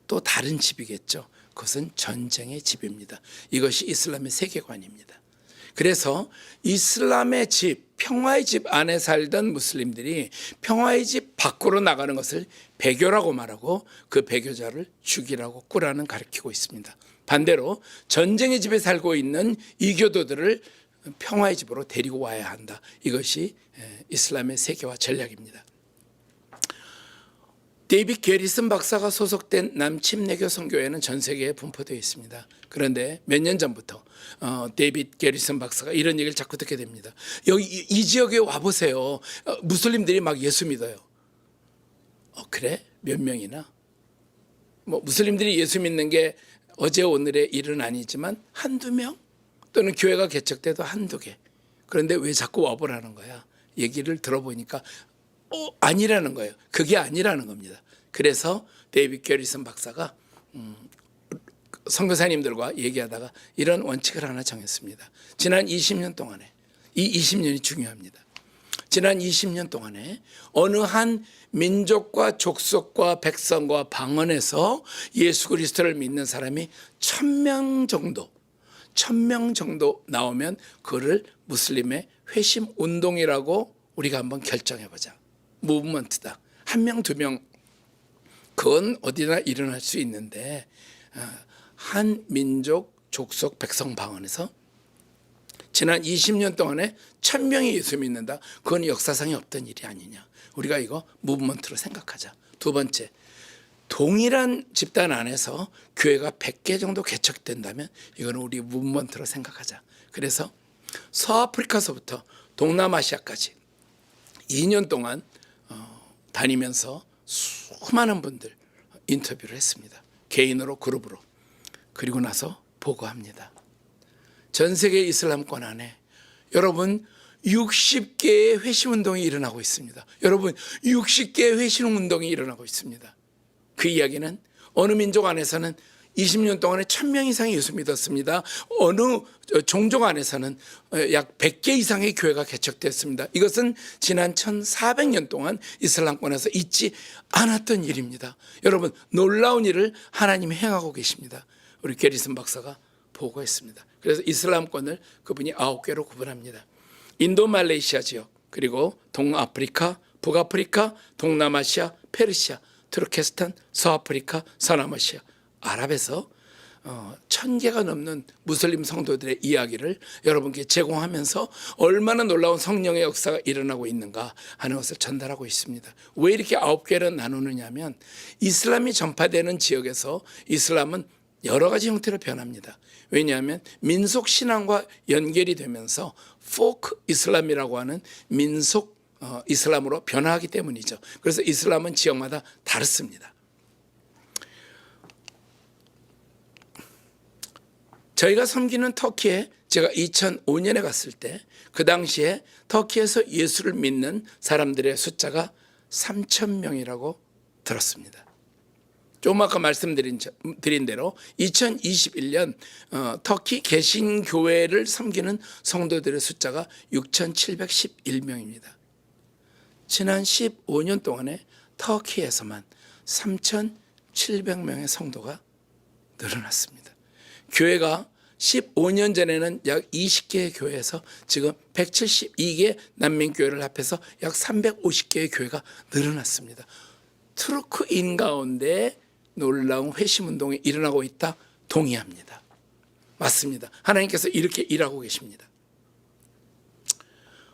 또 다른 집이겠죠. 그것은 전쟁의 집입니다. 이것이 이슬람의 세계관입니다. 그래서 이슬람의 집, 평화의 집 안에 살던 무슬림들이 평화의 집 밖으로 나가는 것을 배교라고 말하고 그 배교자를 죽이라고 꾸라는 가르치고 있습니다. 반대로 전쟁의 집에 살고 있는 이교도들을 평화의 집으로 데리고 와야 한다. 이것이 이슬람의 세계화 전략입니다. 데이빗 게리슨 박사가 소속된 남침례교 선교회는 전 세계에 분포되어 있습니다. 그런데 몇 년 전부터 데이빗 게리슨 박사가 이런 얘기를 자꾸 듣게 됩니다. 여기 이 지역에 와보세요. 무슬림들이 막 예수 믿어요. 그래? 몇 명이나? 무슬림들이 예수 믿는 게 어제 오늘의 일은 아니지만 한두 명? 또는 교회가 개척돼도 한두 개. 그런데 왜 자꾸 와보라는 거야? 얘기를 들어보니까 아니라는 거예요. 그게 아니라는 겁니다. 그래서 데이빗 게리슨 박사가 선교사님들과 얘기하다가 이런 원칙을 하나 정했습니다. 지난 20년 동안에, 이 20년이 중요합니다. 지난 20년 동안에 어느 한 민족과 족속과 백성과 방언에서 예수 그리스도를 믿는 사람이 1000명 정도 나오면 그를 무슬림의 회심 운동이라고 우리가 한번 결정해보자. 무브먼트다. 1명, 2명 그건 어디나 일어날 수 있는데 한 민족, 족속, 백성 방언에서 지난 20년 동안에 1000명이 예수 믿는다. 그건 역사상에 없던 일이 아니냐. 우리가 이거 무브먼트로 생각하자. 두 번째, 동일한 집단 안에서 교회가 100개 정도 개척된다면 이거는 우리 무브먼트로 생각하자. 그래서 서아프리카서부터 동남아시아까지 2년 동안 다니면서 수많은 분들 인터뷰를 했습니다. 개인으로 그룹으로. 그리고 나서 보고합니다. 전 세계 이슬람권 안에 여러분 60개의 회심운동이 일어나고 있습니다. 여러분 60개의 회심운동이 일어나고 있습니다. 그 이야기는 어느 민족 안에서는 20년 동안에 1000명 이상이 예수 믿었습니다. 어느 종족 안에서는 약 100개 이상의 교회가 개척됐습니다. 이것은 지난 1400년 동안 이슬람권에서 있지 않았던 일입니다. 여러분 놀라운 일을 하나님이 행하고 계십니다. 우리 게리슨 박사가 보고했습니다. 그래서 이슬람권을 그분이 9개로 구분합니다. 인도 말레이시아 지역, 그리고 동아프리카, 북아프리카, 동남아시아, 페르시아, 투르키스탄, 서아프리카, 서남아시아, 아랍에서 1000개가 넘는 무슬림 성도들의 이야기를 여러분께 제공하면서 얼마나 놀라운 성령의 역사가 일어나고 있는가 하는 것을 전달하고 있습니다. 왜 이렇게 9개를 나누느냐 하면 이슬람이 전파되는 지역에서 이슬람은 여러 가지 형태로 변합니다. 왜냐하면 민속 신앙과 연결이 되면서 포크 이슬람이라고 하는 민속 이슬람으로 변화하기 때문이죠. 그래서 이슬람은 지역마다 다릅니다. 저희가 섬기는 터키에 제가 2005년에 갔을 때 그 당시에 터키에서 예수를 믿는 사람들의 숫자가 3000명이라고 들었습니다. 조금 아까 말씀드린 대로 2021년 터키 개신교회를 섬기는 성도들의 숫자가 6711명입니다. 지난 15년 동안에 터키에서만 3700명의 성도가 늘어났습니다. 교회가 15년 전에는 약 20개의 교회에서 지금 172개 난민교회를 합해서 약 350개의 교회가 늘어났습니다. 투르크인 가운데 놀라운 회심운동이 일어나고 있다. 동의합니다. 맞습니다. 하나님께서 이렇게 일하고 계십니다.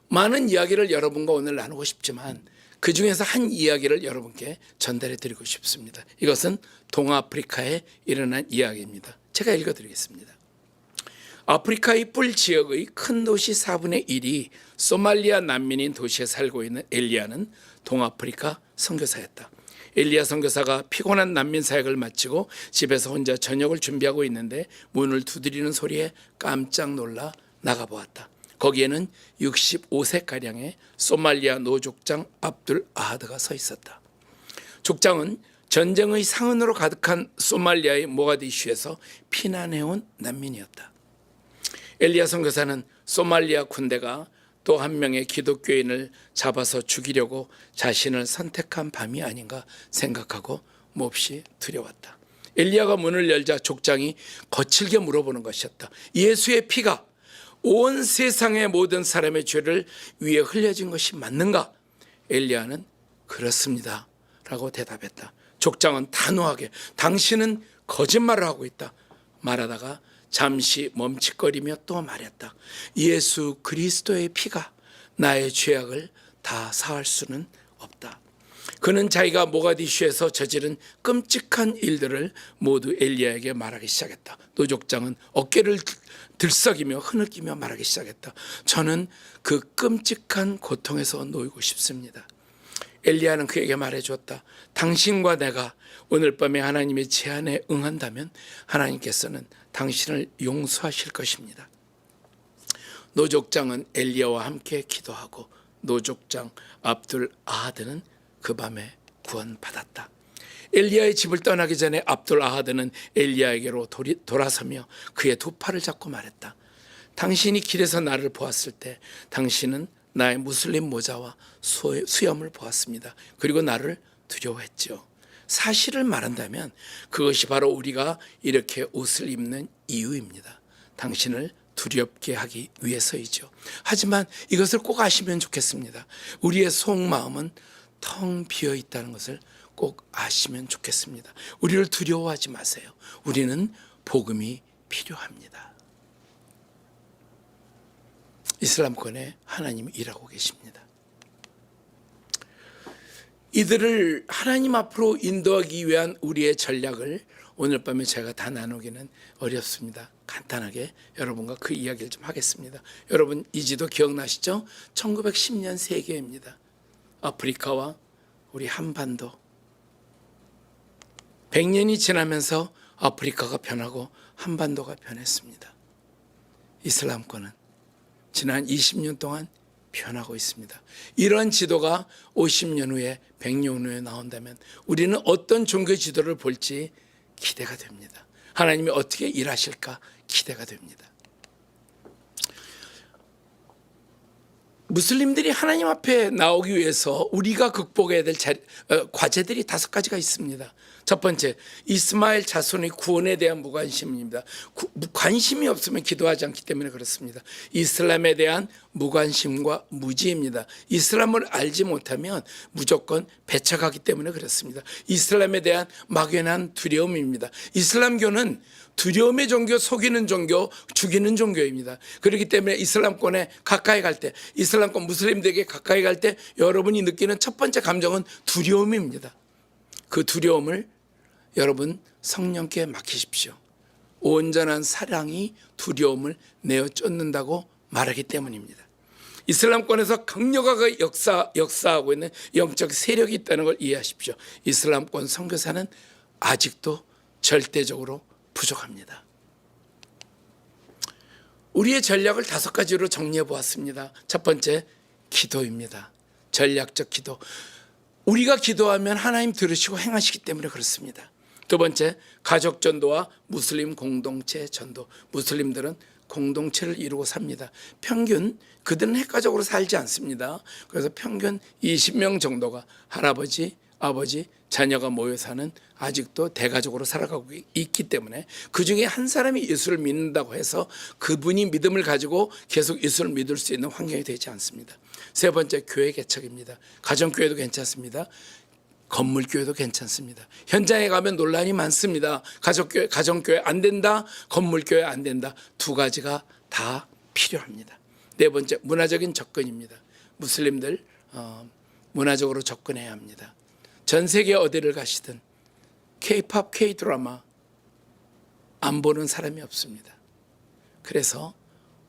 많은 이야기를 여러분과 오늘 나누고 싶지만 그 중에서 한 이야기를 여러분께 전달해 드리고 싶습니다. 이것은 동아프리카에 일어난 이야기입니다. 제가 읽어드리겠습니다. 아프리카의 뿔 지역의 큰 도시 4분의 1이 소말리아 난민인 도시에 살고 있는 엘리야는 동아프리카 선교사였다. 엘리야 선교사가 피곤한 난민 사역을 마치고 집에서 혼자 저녁을 준비하고 있는데 문을 두드리는 소리에 깜짝 놀라 나가보았다. 거기에는 65세가량의 소말리아 노족장 압둘 아하드가 서 있었다. 족장은 전쟁의 상흔으로 가득한 소말리아의 모가디슈에서 피난해온 난민이었다. 엘리야 선교사는 소말리아 군대가 또 한 명의 기독교인을 잡아서 죽이려고 자신을 선택한 밤이 아닌가 생각하고 몹시 두려웠다. 엘리야가 문을 열자 족장이 거칠게 물어보는 것이었다. 예수의 피가 온 세상의 모든 사람의 죄를 위해 흘려진 것이 맞는가? 엘리야는 그렇습니다 라고 대답했다. 족장은 단호하게 당신은 거짓말을 하고 있다 말하다가 잠시 멈칫거리며 또 말했다. 예수 그리스도의 피가 나의 죄악을 다 사할 수는 없다. 그는 자기가 모가디슈에서 저지른 끔찍한 일들을 모두 엘리야에게 말하기 시작했다. 노족장은 어깨를 들썩이며 흐느끼며 말하기 시작했다. 저는 그 끔찍한 고통에서 놓이고 싶습니다. 엘리야는 그에게 말해주었다. 당신과 내가 오늘 밤에 하나님의 제안에 응한다면 하나님께서는 당신을 용서하실 것입니다. 노족장은 엘리야와 함께 기도하고 노족장 압둘 아하드는 그 밤에 구원받았다. 엘리야의 집을 떠나기 전에 압둘 아하드는 엘리야에게로 돌아서며 그의 두 팔을 잡고 말했다. 당신이 길에서 나를 보았을 때 당신은 나의 무슬림 모자와 수염을 보았습니다. 그리고 나를 두려워했죠. 사실을 말한다면 그것이 바로 우리가 이렇게 옷을 입는 이유입니다. 당신을 두렵게 하기 위해서이죠. 하지만 이것을 꼭 아시면 좋겠습니다. 우리의 속마음은 텅 비어 있다는 것을 꼭 아시면 좋겠습니다. 우리를 두려워하지 마세요. 우리는 복음이 필요합니다. 이슬람권에 하나님이 일하고 계십니다. 이들을 하나님 앞으로 인도하기 위한 우리의 전략을 오늘 밤에 제가 다 나누기는 어렵습니다. 간단하게 여러분과 그 이야기를 좀 하겠습니다. 여러분 이 지도 기억나시죠? 1910년 세계입니다. 아프리카와 우리 한반도 100년이 지나면서 아프리카가 변하고 한반도가 변했습니다. 이슬람권은 지난 20년 동안 변하고 있습니다. 이런 지도가 50년 후에 100년 후에 나온다면 우리는 어떤 종교 지도를 볼지 기대가 됩니다. 하나님이 어떻게 일하실까 기대가 됩니다. 무슬림들이 하나님 앞에 나오기 위해서 우리가 극복해야 될 과제들이 5가지가 있습니다. 첫 번째, 이스마엘 자손의 구원에 대한 무관심입니다. 관심이 없으면 기도하지 않기 때문에 그렇습니다. 이슬람에 대한 무관심과 무지입니다. 이슬람을 알지 못하면 무조건 배척하기 때문에 그렇습니다. 이슬람에 대한 막연한 두려움입니다. 이슬람교는 두려움의 종교, 속이는 종교, 죽이는 종교입니다. 그렇기 때문에 이슬람권에 가까이 갈 때, 이슬람권 무슬림들에게 가까이 갈 때 여러분이 느끼는 첫 번째 감정은 두려움입니다. 그 두려움을 여러분 성령께 맡기십시오. 온전한 사랑이 두려움을 내어 쫓는다고 말하기 때문입니다. 이슬람권에서 강력하게 역사하고 있는 영적 세력이 있다는 걸 이해하십시오. 이슬람권 선교사는 아직도 절대적으로 부족합니다. 우리의 전략을 5가지로 정리해 보았습니다. 첫 번째, 기도입니다. 전략적 기도. 우리가 기도하면 하나님 들으시고 행하시기 때문에 그렇습니다. 두 번째, 가족 전도와 무슬림 공동체 전도. 무슬림들은 공동체를 이루고 삽니다. 평균 그들은 핵가족으로 살지 않습니다. 그래서 평균 20명 정도가 할아버지, 아버지, 자녀가 모여 사는 아직도 대가족으로 살아가고 있기 때문에 그중에 한 사람이 예수를 믿는다고 해서 그분이 믿음을 가지고 계속 예수를 믿을 수 있는 환경이 되지 않습니다. 세 번째, 교회 개척입니다. 가정교회도 괜찮습니다. 건물교회도 괜찮습니다. 현장에 가면 논란이 많습니다. 가정교회 안 된다, 건물교회 안 된다. 2가지가 다 필요합니다. 네 번째, 문화적인 접근입니다. 무슬림들 문화적으로 접근해야 합니다. 전 세계 어디를 가시든 K-팝, K-드라마 안 보는 사람이 없습니다. 그래서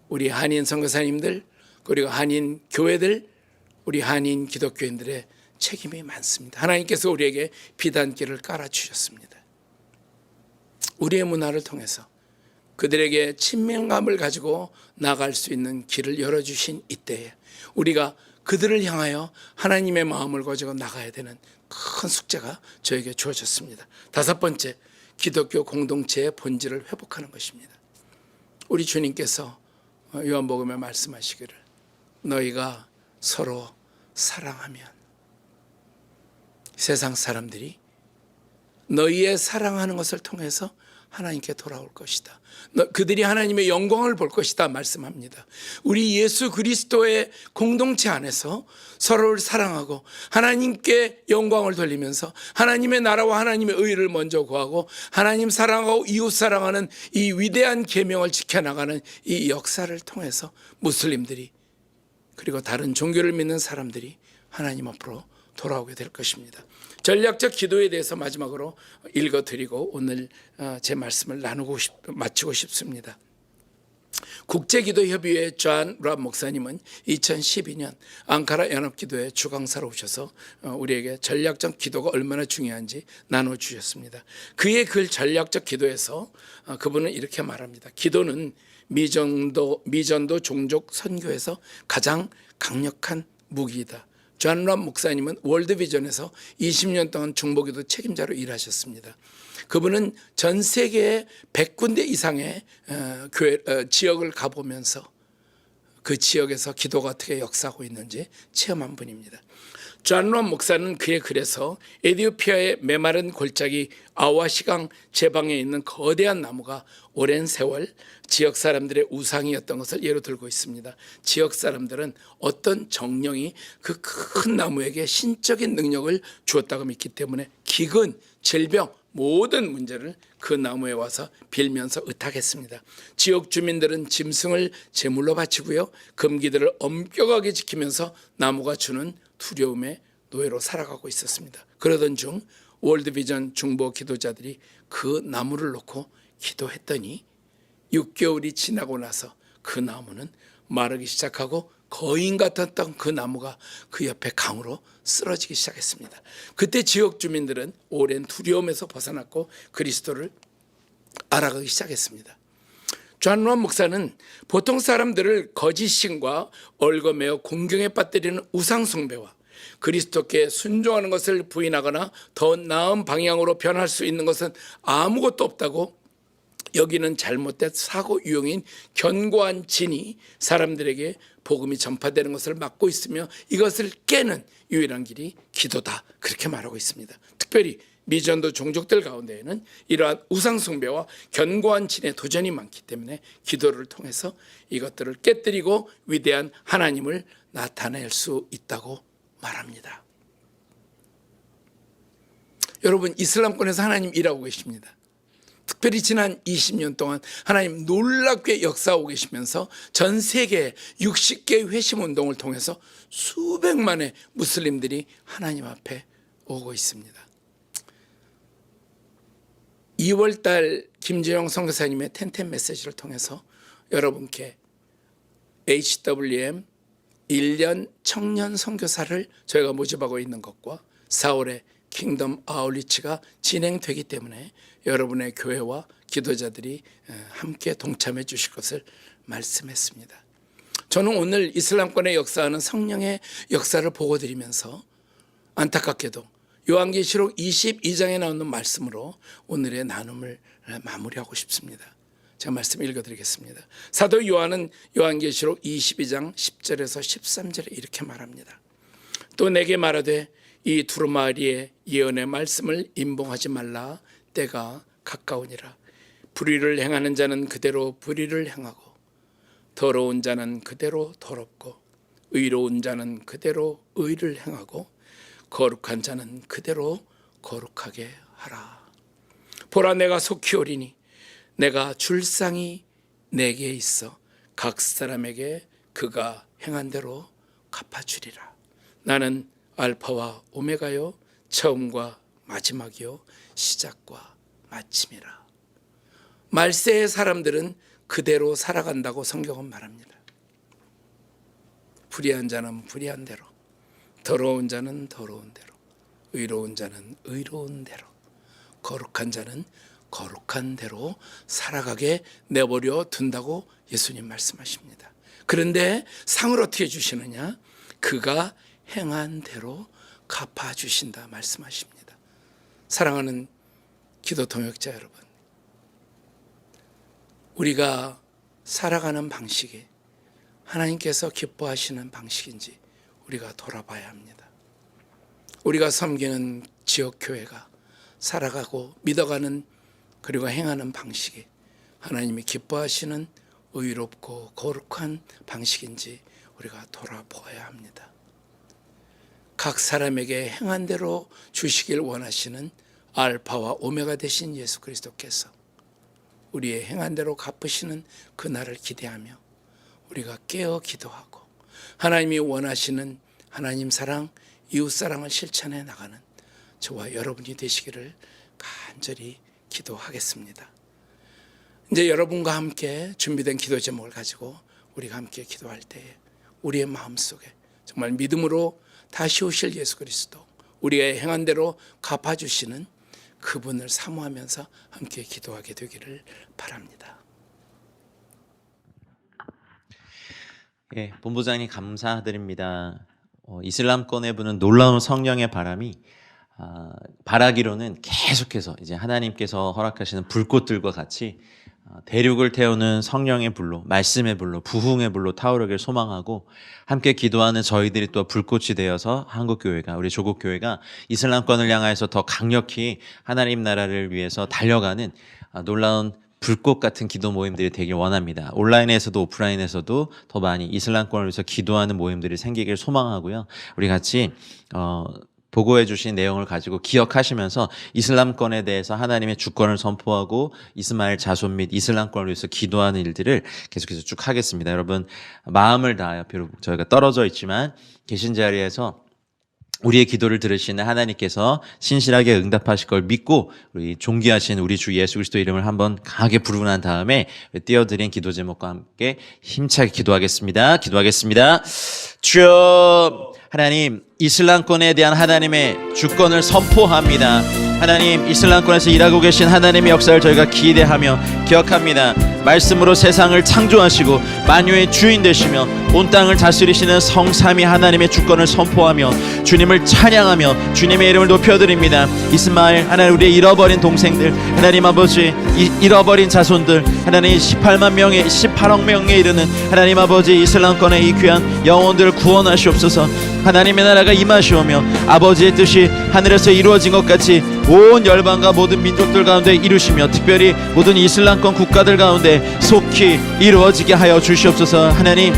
우리 한인 선교사님들, 그리고 한인 교회들, 우리 한인 기독교인들의 책임이 많습니다. 하나님께서 우리에게 비단길을 깔아주셨습니다. 우리의 문화를 통해서 그들에게 친밀감을 가지고 나갈 수 있는 길을 열어주신 이때에 우리가 그들을 향하여 하나님의 마음을 가지고 나가야 되는 큰 숙제가 저에게 주어졌습니다. 5번째, 기독교 공동체의 본질을 회복하는 것입니다. 우리 주님께서 요한복음에 말씀하시기를 너희가 서로 사랑하면 세상 사람들이 너희의 사랑하는 것을 통해서 하나님께 돌아올 것이다. 그들이 하나님의 영광을 볼 것이다 말씀합니다. 우리 예수 그리스도의 공동체 안에서 서로를 사랑하고 하나님께 영광을 돌리면서 하나님의 나라와 하나님의 의를 먼저 구하고 하나님 사랑하고 이웃 사랑하는 이 위대한 계명을 지켜나가는 이 역사를 통해서 무슬림들이 그리고 다른 종교를 믿는 사람들이 하나님 앞으로 돌아오게 될 것입니다. 전략적 기도에 대해서 마지막으로 읽어드리고 오늘 제 말씀을 마치고 싶습니다. 국제기도협의회 존 랍 목사님은 2012년 앙카라 연합기도회 주강사로 오셔서 우리에게 전략적 기도가 얼마나 중요한지 나눠주셨습니다. 그의 글 전략적 기도에서 그분은 이렇게 말합니다. 기도는 미전도 종족 선교에서 가장 강력한 무기이다. 존 랍 목사님은 월드비전에서 20년 동안 중보기도 책임자로 일하셨습니다. 그분은 전 세계의 100군데 이상의 지역을 가보면서 그 지역에서 기도가 어떻게 역사하고 있는지 체험한 분입니다. 존 랍 목사는 그의 글에서 에티오피아의 메마른 골짜기 아와시강 제방에 있는 거대한 나무가 오랜 세월 지역 사람들의 우상이었던 것을 예로 들고 있습니다. 지역 사람들은 어떤 정령이 그 큰 나무에게 신적인 능력을 주었다고 믿기 때문에 기근, 질병, 모든 문제를 그 나무에 와서 빌면서 의탁했습니다. 지역 주민들은 짐승을 제물로 바치고요, 금기들을 엄격하게 지키면서 나무가 주는 두려움의 노예로 살아가고 있었습니다. 그러던 중 월드비전 중보 기도자들이 그 나무를 놓고 기도했더니 6개월이 지나고 나서 그 나무는 마르기 시작하고 거인 같았던 그 나무가 그 옆에 강으로 쓰러지기 시작했습니다. 그때 지역 주민들은 오랜 두려움에서 벗어났고 그리스도를 알아가기 시작했습니다. 존 랍 목사는 보통 사람들을 거짓신과 얽어매어 공경에 빠뜨리는 우상숭배와 그리스도께 순종하는 것을 부인하거나 더 나은 방향으로 변할 수 있는 것은 아무것도 없다고 여기는 잘못된 사고 유형인 견고한 진이 사람들에게 복음이 전파되는 것을 막고 있으며 이것을 깨는 유일한 길이 기도다, 그렇게 말하고 있습니다. 특별히 미전도 종족들 가운데에는 이러한 우상숭배와 견고한 진의 도전이 많기 때문에 기도를 통해서 이것들을 깨뜨리고 위대한 하나님을 나타낼 수 있다고 말합니다. 여러분, 이슬람권에서 하나님 일하고 계십니다. 특별히 지난 20년 동안 하나님 놀랍게 역사하고 계시면서 전 세계 60개 회심 운동을 통해서 수백만의 무슬림들이 하나님 앞에 오고 있습니다. 2월달 김재영 선교사님의 텐텐 메시지를 통해서 여러분께 HWM 1년 청년 선교사를 저희가 모집하고 있는 것과 4월에 킹덤 아울리치가 진행되기 때문에 여러분의 교회와 기도자들이 함께 동참해 주실 것을 말씀했습니다. 저는 오늘 이슬람권에 역사하는 성령의 역사를 보고 드리면서 안타깝게도 요한계시록 22장에 나오는 말씀으로 오늘의 나눔을 마무리하고 싶습니다. 제가 말씀 읽어드리겠습니다. 사도 요한은 요한계시록 22장 10절에서 13절에 이렇게 말합니다. 또 내게 말하되 이 두루마리의 예언의 말씀을 임봉하지 말라. 때가 가까우니라. 불의를 행하는 자는 그대로 불의를 행하고 더러운 자는 그대로 더럽고 의로운 자는 그대로 의를 행하고 거룩한 자는 그대로 거룩하게 하라. 보라, 내가 속히 오리니 내가 줄상이 내게 있어 각 사람에게 그가 행한 대로 갚아주리라. 나는 알파와 오메가요, 처음과 마지막이요, 시작과 마침이라. 말세의 사람들은 그대로 살아간다고 성경은 말합니다. 불의한 자는 불의한 대로, 더러운 자는 더러운 대로, 의로운 자는 의로운 대로, 거룩한 자는 거룩한 대로 살아가게 내버려 둔다고 예수님 말씀하십니다. 그런데 상을 어떻게 주시느냐? 그가 행한 대로 갚아주신다 말씀하십니다. 사랑하는 기도 동역자 여러분, 우리가 살아가는 방식이 하나님께서 기뻐하시는 방식인지 우리가 돌아봐야 합니다. 우리가 섬기는 지역교회가 살아가고 믿어가는 그리고 행하는 방식이 하나님이 기뻐하시는 의롭고 거룩한 방식인지 우리가 돌아보아야 합니다. 각 사람에게 행한 대로 주시길 원하시는 알파와 오메가 되신 예수 그리스도께서 우리의 행한 대로 갚으시는 그날을 기대하며 우리가 깨어 기도하고 하나님이 원하시는 하나님 사랑, 이웃 사랑을 실천해 나가는 저와 여러분이 되시기를 간절히 기도하겠습니다. 이제 여러분과 함께 준비된 기도 제목을 가지고 우리가 함께 기도할 때에 우리의 마음속에 정말 믿음으로 다시 오실 예수 그리스도, 우리가 행한 대로 갚아주시는 그분을 사모하면서 함께 기도하게 되기를 바랍니다. 예, 본부장님 감사드립니다. 이슬람권에 부는 놀라운 성령의 바람이 바라기로는 계속해서 이제 하나님께서 허락하시는 불꽃들과 같이 대륙을 태우는 성령의 불로, 말씀의 불로, 부흥의 불로 타오르길 소망하고 함께 기도하는 저희들이 또 불꽃이 되어서 한국교회가, 우리 조국교회가 이슬람권을 향하여서 더 강력히 하나님 나라를 위해서 달려가는 놀라운 불꽃 같은 기도 모임들이 되길 원합니다. 온라인에서도 오프라인에서도 더 많이 이슬람권을 위해서 기도하는 모임들이 생기길 소망하고요. 우리 같이 보고해 주신 내용을 가지고 기억하시면서 이슬람권에 대해서 하나님의 주권을 선포하고 이스마엘 자손 및 이슬람권을 위해서 기도하는 일들을 계속해서 쭉 하겠습니다. 여러분 마음을 다하여, 비록 저희가 떨어져 있지만 계신 자리에서 우리의 기도를 들으시는 하나님께서 신실하게 응답하실 걸 믿고 우리 존귀하신 우리 주 예수 그리스도 이름을 한번 강하게 부르고 난 다음에 띄워드린 기도 제목과 함께 힘차게 기도하겠습니다. 주여, 하나님, 이슬람권에 대한 하나님의 주권을 선포합니다. 하나님, 이슬람권에서 일하고 계신 하나님의 역사를 저희가 기대하며 기억합니다. 말씀으로 세상을 창조하시고 만유의 주인 되시며 온 땅을 다스리시는 성삼위 하나님의 주권을 선포하며 주님을 찬양하며 주님의 이름을 높여드립니다. 이스마엘, 하나님, 우리의 잃어버린 동생들, 하나님 아버지, 잃어버린 자손들, 하나님 18억 명에 이르는 하나님 아버지, 이슬람권의 이 귀한 영혼들을 구원하시옵소서. 하나님의 나라가 임하시오며 아버지의 뜻이 하늘에서 이루어진 것 같이 온 열방과 모든 민족들 가운데 이루시며 특별히 모든 이슬람권 국가들 가운데 속히 이루어지게 하여 주시옵소서. 하나님,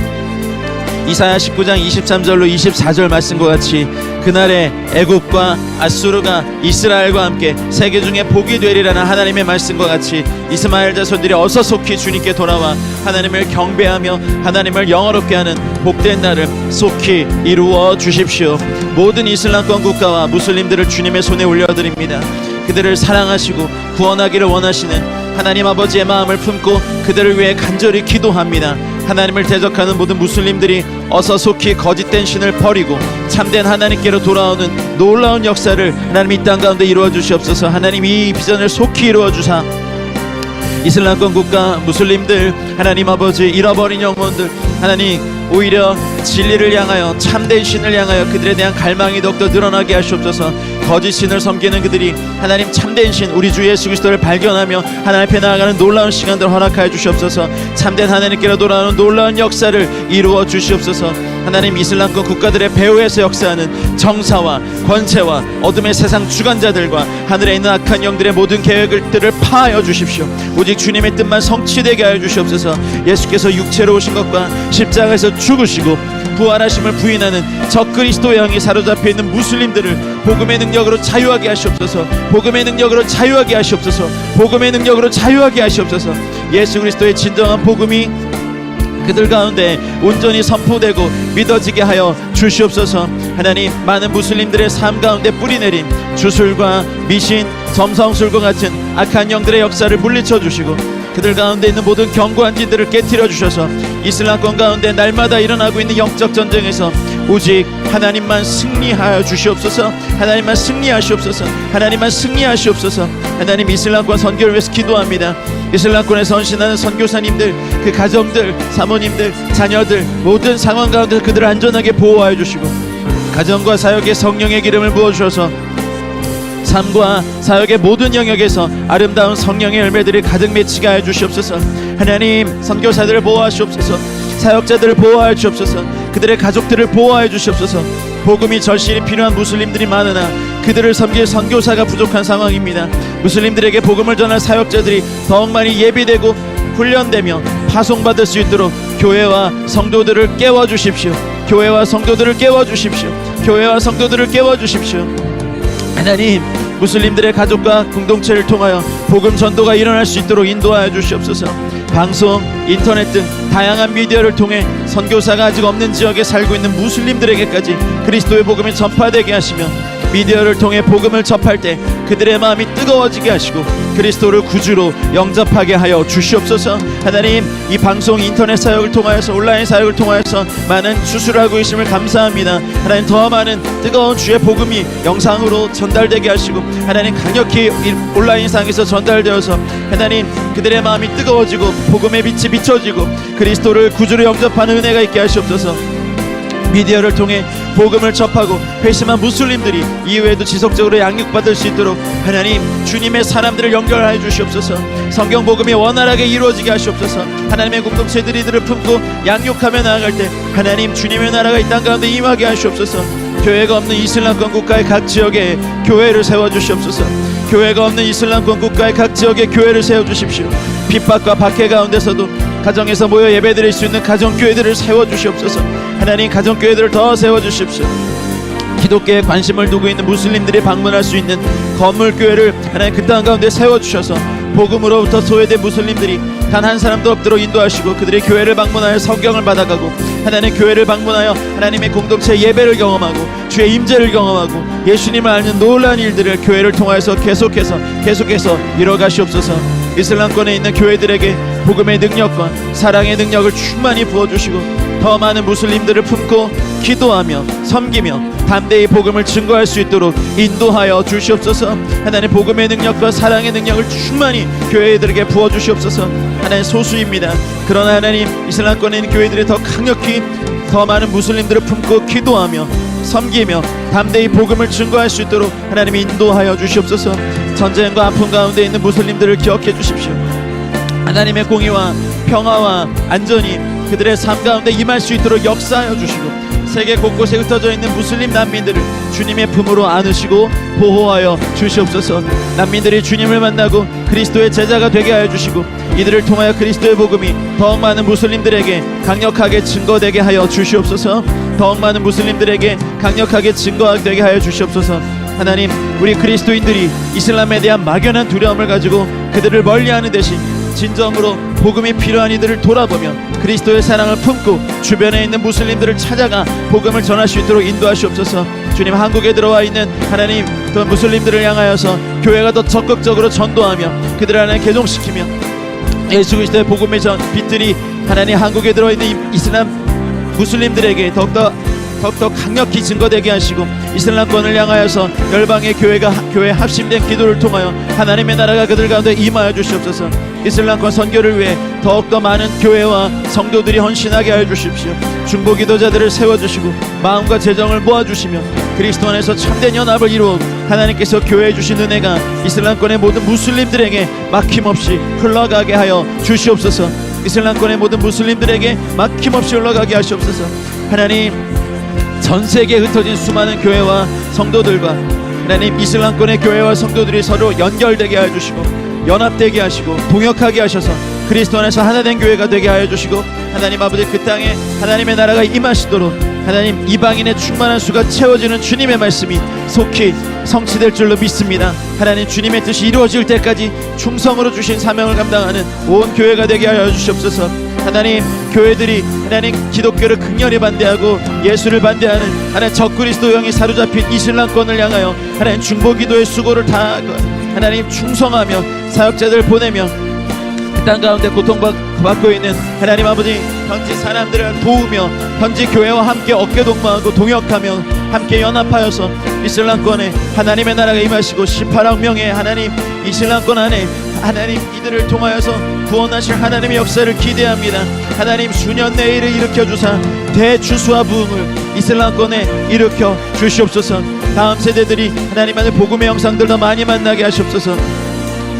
이사야 19장 23절로 24절 말씀과 같이 그날에 애굽과 아수르가 이스라엘과 함께 세계 중에 복이 되리라는 하나님의 말씀과 같이 이스마엘 자손들이 어서 속히 주님께 돌아와 하나님을 경배하며 하나님을 영화롭게 하는 복된 날을 속히 이루어 주십시오. 모든 이슬람권 국가와 무슬림들을 주님의 손에 올려드립니다. 그들을 사랑하시고 구원하기를 원하시는 하나님 아버지의 마음을 품고 그들을 위해 간절히 기도합니다. 하나님을 대적하는 모든 무슬림들이 어서 속히 거짓된 신을 버리고 참된 하나님께로 돌아오는 놀라운 역사를 하나님 이 땅 가운데 이루어 주시옵소서. 하나님, 이 비전을 속히 이루어 주사 이슬람권 국가 무슬림들, 하나님 아버지, 잃어버린 영혼들, 하나님 오히려 진리를 향하여 참된 신을 향하여 그들에 대한 갈망이 더욱더 늘어나게 하시옵소서. 거짓 신을 섬기는 그들이 하나님 참된 신 우리 주 예수 그리스도를 발견하며 하나님 앞에 나아가는 놀라운 시간들 허락하여 주시옵소서. 참된 하나님께로 돌아오는 놀라운 역사를 이루어 주시옵소서. 하나님, 이슬람권 국가들의 배후에서 역사하는 정사와 권세와 어둠의 세상 주관자들과 하늘에 있는 악한 영들의 모든 계획들을 파하여 주십시오. 오직 주님의 뜻만 성취되게 하여 주시옵소서. 예수께서 육체로 오신 것과 십자가에서 죽으시고 부활하심을 부인하는 적그리스도의 영이 사로잡혀 있는 무슬림들을 복음의 능력으로 자유하게 하시옵소서. 복음의 능력으로 자유하게 하시옵소서. 복음의 능력으로 자유하게 하시옵소서. 예수 그리스도의 진정한 복음이 그들 가운데 온전히 선포되고 믿어지게 하여 주시옵소서. 하나님, 많은 무슬림들의 삶 가운데 뿌리내린 주술과 미신, 점성술과 같은 악한 영들의 역사를 물리쳐 주시고 그들 가운데 있는 모든 견고한 진들을 깨트려 주셔서 이슬람권 가운데 날마다 일어나고 있는 영적 전쟁에서 오직 하나님만 승리하여 주시옵소서. 하나님만 승리하시옵소서. 하나님만 승리하시옵소서. 하나님, 이슬람권 선교를 위해서 기도합니다. 이슬람권에 선신하는 선교사님들, 그 가정들, 사모님들, 자녀들 모든 상황 가운데 그들을 안전하게 보호하여 주시고 가정과 사역에 성령의 기름을 부어주셔서 삶과 사역의 모든 영역에서 아름다운 성령의 열매들이 가득 맺히게 하여 주시옵소서. 하나님, 선교사들을 보호하시옵소서. 사역자들을 보호하여 주옵소서. 그들의 가족들을 보호하여 주시옵소서. 복음이 절실히 필요한 무슬림들이 많으나 그들을 섬길 선교사가 부족한 상황입니다. 무슬림들에게 복음을 전할 사역자들이 더욱 많이 예비되고 훈련되며 파송받을 수 있도록 교회와 성도들을 깨워주십시오. 교회와 성도들을 깨워주십시오. 교회와 성도들을 깨워주십시오. 하나님, 무슬림들의 가족과 공동체를 통하여 복음 전도가 일어날 수 있도록 인도하여 주시옵소서. 방송, 인터넷 등 다양한 미디어를 통해 선교사가 아직 없는 지역에 살고 있는 무슬림들에게까지 그리스도의 복음이 전파되게 하시며, 미디어를 통해 복음을 접할 때 그들의 마음이 뜨거워지게 하시고 그리스도를 구주로 영접하게 하여 주시옵소서. 하나님, 이 방송, 인터넷 사역을 통하여서, 온라인 사역을 통하여서 많은 수술을 하고 계심을 감사합니다. 하나님, 더 많은 뜨거운 주의 복음이 영상으로 전달되게 하시고, 하나님, 강력히 온라인상에서 전달되어서 하나님, 그들의 마음이 뜨거워지고 복음의 빛이 비춰지고 그리스도를 구주로 영접하는 은혜가 있게 하시옵소서. 미디어를 통해 복음을 접하고 회심한 무슬림들이 이후에도 지속적으로 양육받을 수 있도록 하나님, 주님의 사람들을 연결하여 주시옵소서. 성경 복음이 원활하게 이루어지게 하시옵소서. 하나님의 공동체들이 이들을 품고 양육하며 나아갈 때 하나님, 주님의 나라가 이 땅 가운데 임하게 하시옵소서. 교회가 없는 이슬람권 국가의 각 지역에 교회를 세워주시옵소서. 교회가 없는 이슬람권 국가의 각 지역에 교회를 세워주십시오. 핍박과 박해 가운데서도 가정에서 모여 예배드릴 수 있는 가정교회들을 세워주시옵소서. 하나님, 가정교회들을 더 세워주십시오. 기독교에 관심을 두고 있는 무슬림들이 방문할 수 있는 건물교회를 하나님, 그 땅 가운데 세워주셔서 복음으로부터 소외된 무슬림들이 단 한 사람도 없도록 인도하시고 그들의 교회를 방문하여 성경을 받아가고 하나님의 교회를 방문하여 하나님의 공동체 예배를 경험하고 주의 임재를 경험하고 예수님을 알는 놀라운 일들을 교회를 통하여서 계속해서 이뤄가시옵소서. 이슬람권에 있는 교회들에게 복음의 능력과 사랑의 능력을 충만히 부어주시고 더 많은 무슬림들을 품고 기도하며 섬기며 담대히 복음을 증거할 수 있도록 인도하여 주시옵소서. 하나님, 복음의 능력과 사랑의 능력을 충만히 교회들에게 부어주시옵소서. 하나님, 소수입니다. 그러나 하나님, 이슬람권에 있는 교회들이 더 강력히 더 많은 무슬림들을 품고 기도하며 섬기며 담대히 복음을 증거할 수 있도록 하나님 인도하여 주시옵소서. 전쟁과 아픔 가운데 있는 무슬림들을 기억해 주십시오. 하나님의 공의와 평화와 안전이 그들의 삶 가운데 임할 수 있도록 역사하여 주시고 세계 곳곳에 흩어져 있는 무슬림 난민들을 주님의 품으로 안으시고 보호하여 주시옵소서. 난민들이 주님을 만나고 그리스도의 제자가 되게 하여 주시고 이들을 통하여 그리스도의 복음이 더욱 많은 무슬림들에게 강력하게 증거되게 하여 주시옵소서. 더욱 많은 무슬림들에게 강력하게 증거되게 하여 주시옵소서. 하나님, 우리 그리스도인들이 이슬람에 대한 막연한 두려움을 가지고 그들을 멀리하는 대신 진정으로 복음이 필요한 이들을 돌아보며 그리스도의 사랑을 품고 주변에 있는 무슬림들을 찾아가 복음을 전할 수 있도록 인도하시옵소서. 주님, 한국에 들어와 있는 하나님 또 무슬림들을 향하여서 교회가 더 적극적으로 전도하며 그들을 하나님 개종시키며 예수 그리스도의 복음의 빛들이 하나님 한국에 들어와 있는 이슬람 무슬림들에게 더욱더 강력히 증거되게 하시고 이슬람권을 향하여서 열방의 교회 합심된 기도를 통하여 하나님의 나라가 그들 가운데 임하여 주시옵소서. 이슬람권 선교를 위해 더욱더 많은 교회와 성도들이 헌신하게 하여 주십시오. 중보 기도자들을 세워주시고 마음과 재정을 모아주시며 그리스도 안에서 참된 연합을 이루어 하나님께서 교회에 주신 은혜가 이슬람권의 모든 무슬림들에게 막힘없이 흘러가게 하여 주시옵소서. 이슬람권의 모든 무슬림들에게 막힘없이 흘러가게 하시옵소서. 하나님, 전 세계에 흩어진 수많은 교회와 성도들과 하나님 이슬람권의 교회와 성도들이 서로 연결되게 하여 주시고 연합되게 하시고 동역하게 하셔서 그리스도 안에서 하나된 교회가 되게 하여 주시고 하나님 아버지, 그 땅에 하나님의 나라가 임하시도록 하나님 이방인의 충만한 수가 채워지는 주님의 말씀이 속히 성취될 줄로 믿습니다. 하나님, 주님의 뜻이 이루어질 때까지 충성으로 주신 사명을 감당하는 온 교회가 되게 하여 주시옵소서. 하나님, 교회들이 하나님 기독교를 극렬히 반대하고 예수를 반대하는 하나님 적그리스도 영이 사로잡힌 이슬람권을 향하여 하나님 중보기도의 수고를 다하고 하나님 충성하며 사역자들을 보내며 그 땅 가운데 고통받고 있는 하나님 아버지 현지 사람들을 도우며 현지 교회와 함께 어깨동무하고 동역하며 함께 연합하여서 이슬람권에 하나님의 나라가 임하시고 18억 명의 하나님 이슬람권 안에 하나님 이들을 통하여서 구원하실 하나님의 역사를 기대합니다. 하나님, 수년 내에 이를 일으켜주사 대추수와 부흥을 이슬람권에 일으켜 주시옵소서. 다음 세대들이 하나님 안에 복음의 영상들 더 많이 만나게 하시옵소서.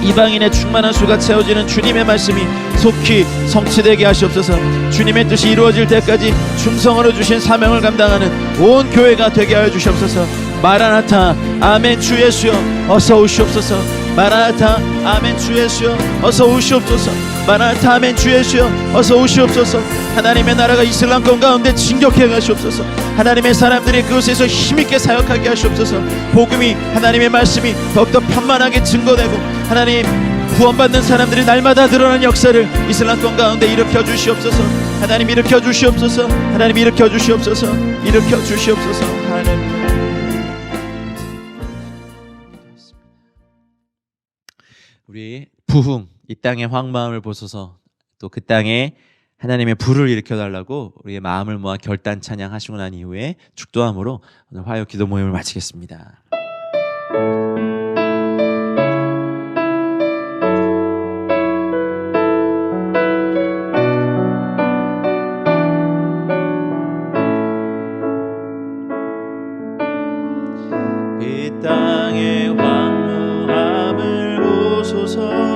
이방인의 충만한 수가 채워지는 주님의 말씀이 속히 성취되게 하시옵소서. 주님의 뜻이 이루어질 때까지 충성으로 주신 사명을 감당하는 온 교회가 되게 하여 주시옵소서. 마라나타 아멘 주 예수여 어서 오시옵소서. 마라나타 아멘 주 예수여 어서 오시옵소서. 마라나타 아멘 주 예수여 어서 오시옵소서. 하나님의 나라가 이슬람권 가운데 진격해 가시옵소서. 하나님의 사람들이 그곳에서 힘있게 사역하게 하시옵소서. 복음이 하나님의 말씀이 더욱더 편만하게 증거되고 하나님 구원받는 사람들이 날마다 늘어나는 역사를 이슬람권 가운데 일으켜 주시옵소서. 하나님 일으켜 주시옵소서. 하나님 일으켜 주시옵소서. 일으켜 주시옵소서. 하나님 우리 부흥 이 땅의 황마음을 보소서. 또 그 땅에 하나님의 불을 일으켜달라고 우리의 마음을 모아 결단 찬양하시고 난 이후에 축도함으로 오늘 화요 기도 모임을 마치겠습니다. 이 땅의 황무함을 보소서.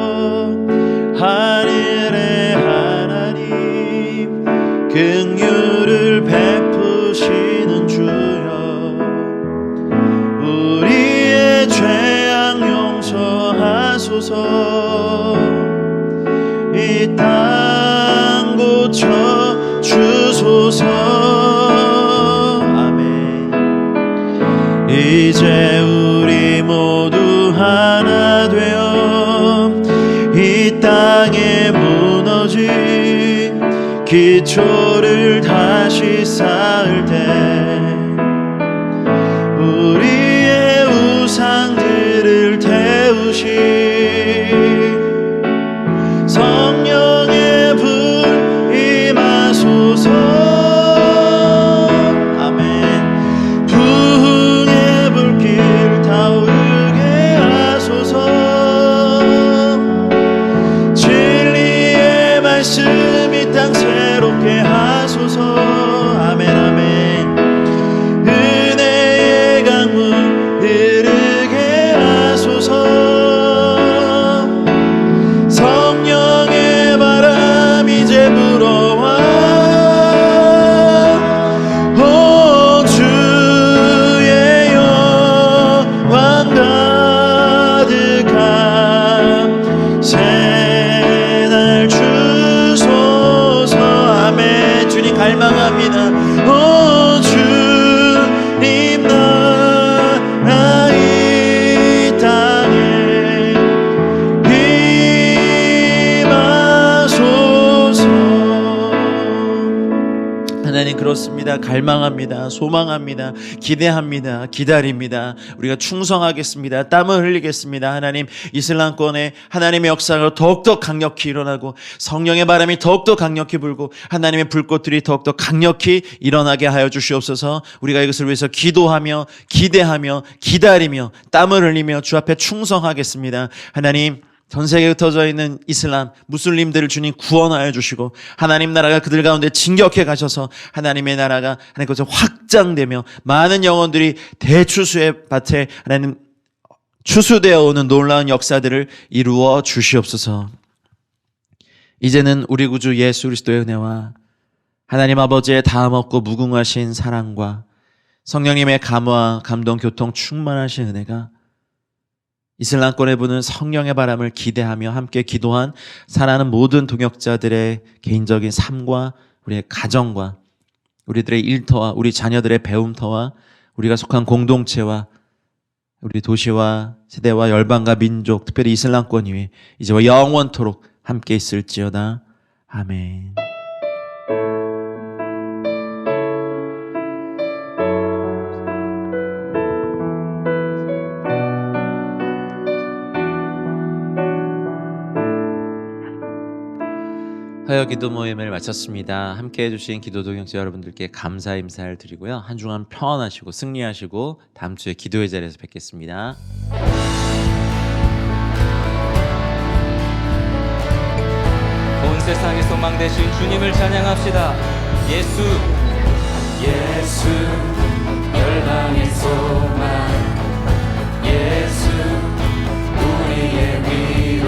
하늘의 하나님 긍휼을 베푸시는 주여 우리의 죄악 용서하소서. 이 땅 고쳐 주소서. 아멘. 이제 우리 모두 하나 되어 이 땅에 무너진 기초를 다시 쌓을 때 우리의 우상들을 태우신 성령의 불 임하소서. 아멘. 부흥의 불길 타오르게 하소서. 말씀이 땅 새롭게 하소서. 아멘 아멘. 은혜의 강물 흐르게 하소서. 성령의 바람 이제 불어와 온 주의 영광 가득한 새날 갈망합니다. 오 주님 나라 이 땅에 임하소서. 하나님 그렇습니다. 갈망합니다. 소망합니다. 기대합니다. 기다립니다. 우리가 충성하겠습니다. 땀을 흘리겠습니다. 하나님 이슬람권에 하나님의 역사가 더욱더 강력히 일어나고 성령의 바람이 더욱더 강력히 불고 하나님의 불꽃들이 더욱더 강력히 일어나게 하여 주시옵소서. 우리가 이것을 위해서 기도하며 기대하며 기다리며 땀을 흘리며 주 앞에 충성하겠습니다. 하나님 전 세계에 흩어져 있는 이슬람, 무슬림들을 주님 구원하여 주시고 하나님 나라가 그들 가운데 진격해 가셔서 하나님의 나라가 하나님 것에 확장되며 많은 영혼들이 대추수의 밭에 하나님 추수되어 오는 놀라운 역사들을 이루어 주시옵소서. 이제는 우리 구주 예수 그리스도의 은혜와 하나님 아버지의 다함없고 무궁하신 사랑과 성령님의 감화, 감동, 교통 충만하신 은혜가 이슬람권에 부는 성령의 바람을 기대하며 함께 기도한 사랑하는 모든 동역자들의 개인적인 삶과 우리의 가정과 우리들의 일터와 우리 자녀들의 배움터와 우리가 속한 공동체와 우리 도시와 세대와 열방과 민족 특별히 이슬람권 위에 이제와 영원토록 함께 있을지어다. 아멘. 화요 기도 모임을 마쳤습니다. 함께 해주신 기도 동역자 여러분들께 감사 인사를 드리고요. 한 주간 평안하시고 승리하시고 다음 주에 기도의 자리에서 뵙겠습니다. 온 세상의 소망 되신 주님을 찬양합시다. 예수 열방의 소망, 예수 우리의 위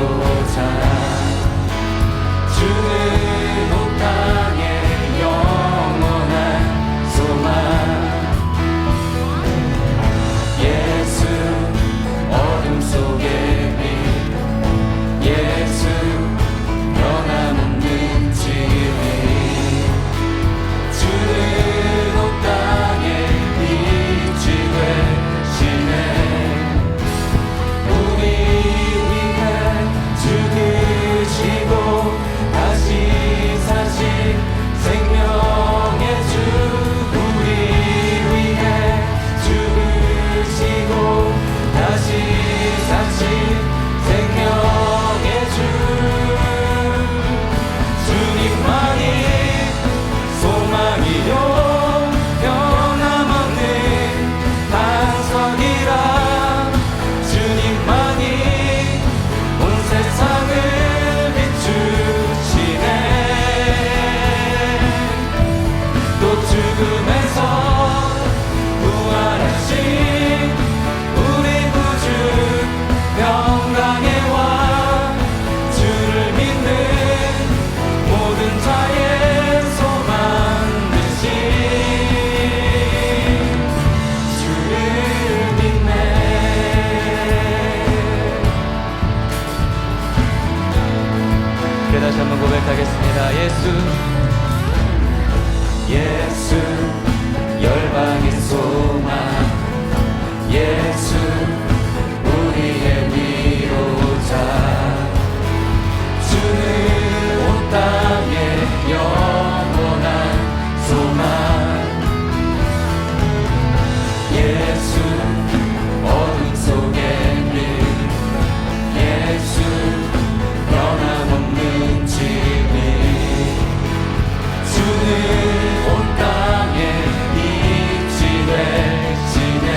예수 어둠 속에 늘 예수 변함없는 진리 주는 온 땅에 빛이 되시네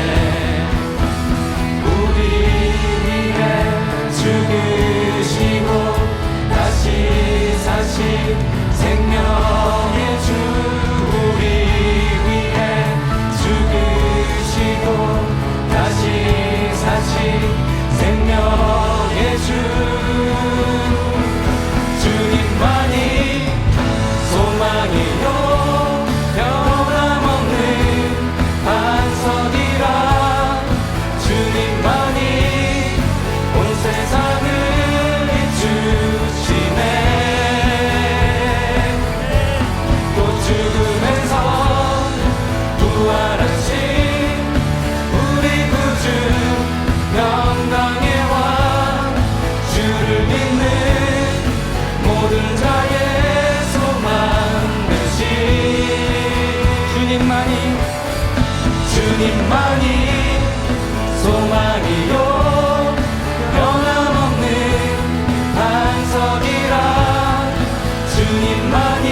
우리 위해 죽으시고 다시 사신 생명의 주 우리 위해 죽으시고 다시 사신 생명의 주 주님만이 소망이요 변함없는 반석이라 주님만이 온 세상을 비추시네 또 죽음에서 부활하신 우리 구주 영광의 왕 주를 믿는 모든 자의 소망 되신 주님만이 소망이요 변함없는 반석이라 주님만이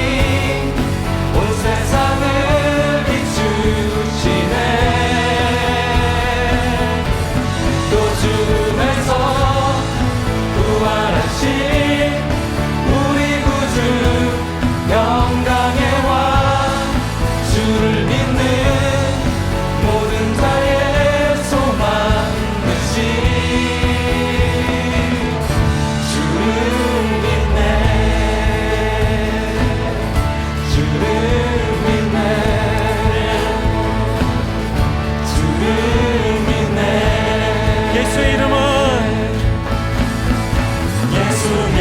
온 세상을 비추시네 또 죽음에서 부활하신 우리 구주 영광의 왕 주를 믿는 모든 자의 소망 되신 주를 믿네 주를 믿네 주를 믿네 예수의 이름은 예수의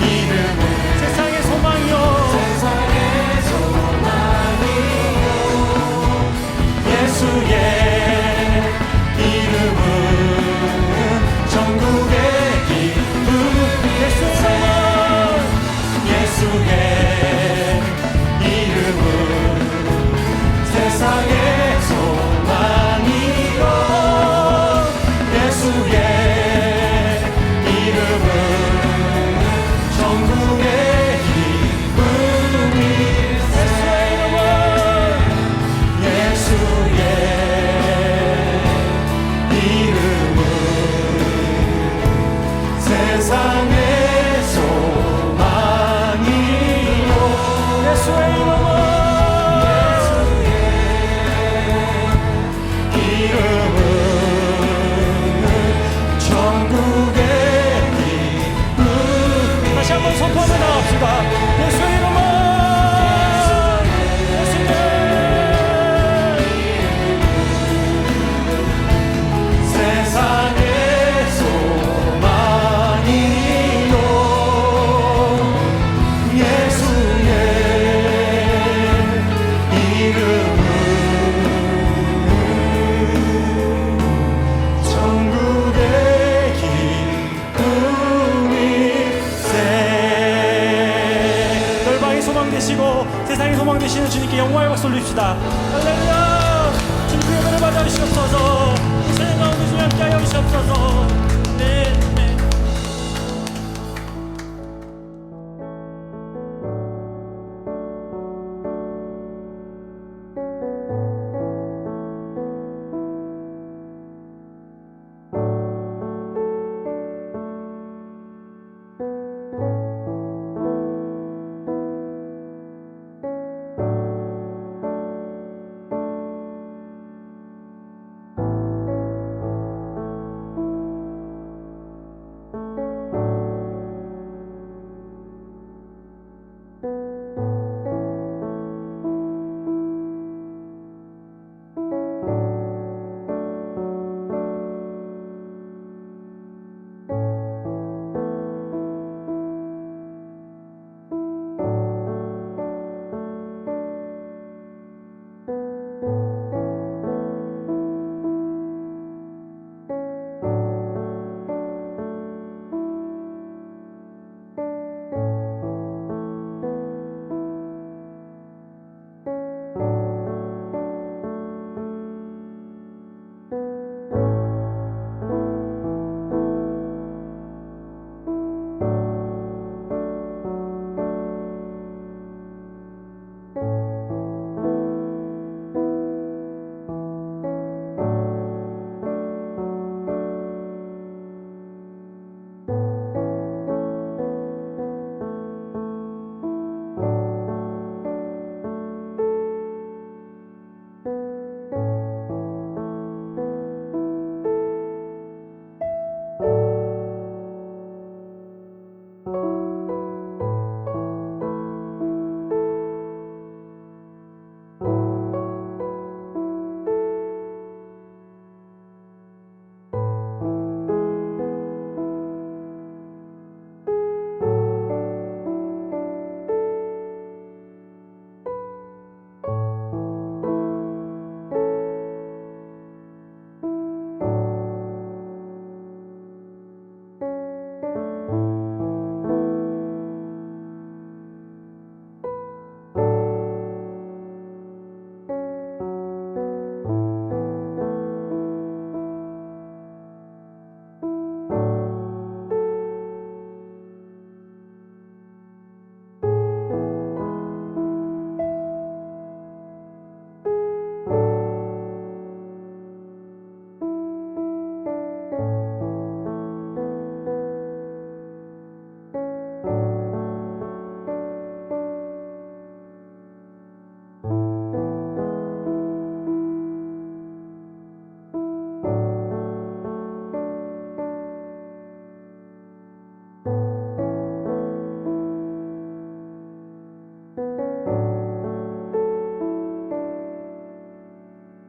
이름은 세상의 소망이요 세상의 소망이요 예수의 이름은 전국의 기쁨 예수의 이름은 세상의 소망이요 예수의 이름은 전국의 기쁨이 예수의 이름은 세상의 소망이요 예수의 이름은 전국의 기쁨이 다시 한번 선포하며 나갑시다. 예수의 이름은 세상의 소망이요 예수의 이름은 전국의 기쁨일세 열방의 소망 되시고 세상의 소망 되시는 주님께 영광의 박수 올립시다. 할렐루야. 주님의 은혜를 받아 주시옵소서. 이 세상 가운데 주님 함께하여 주시옵소서. 네.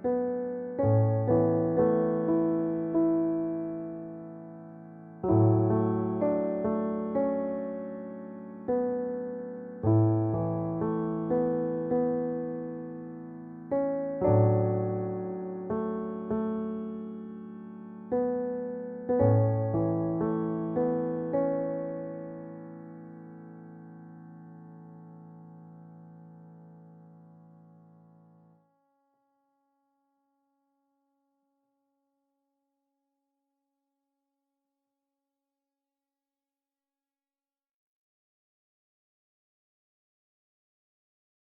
네.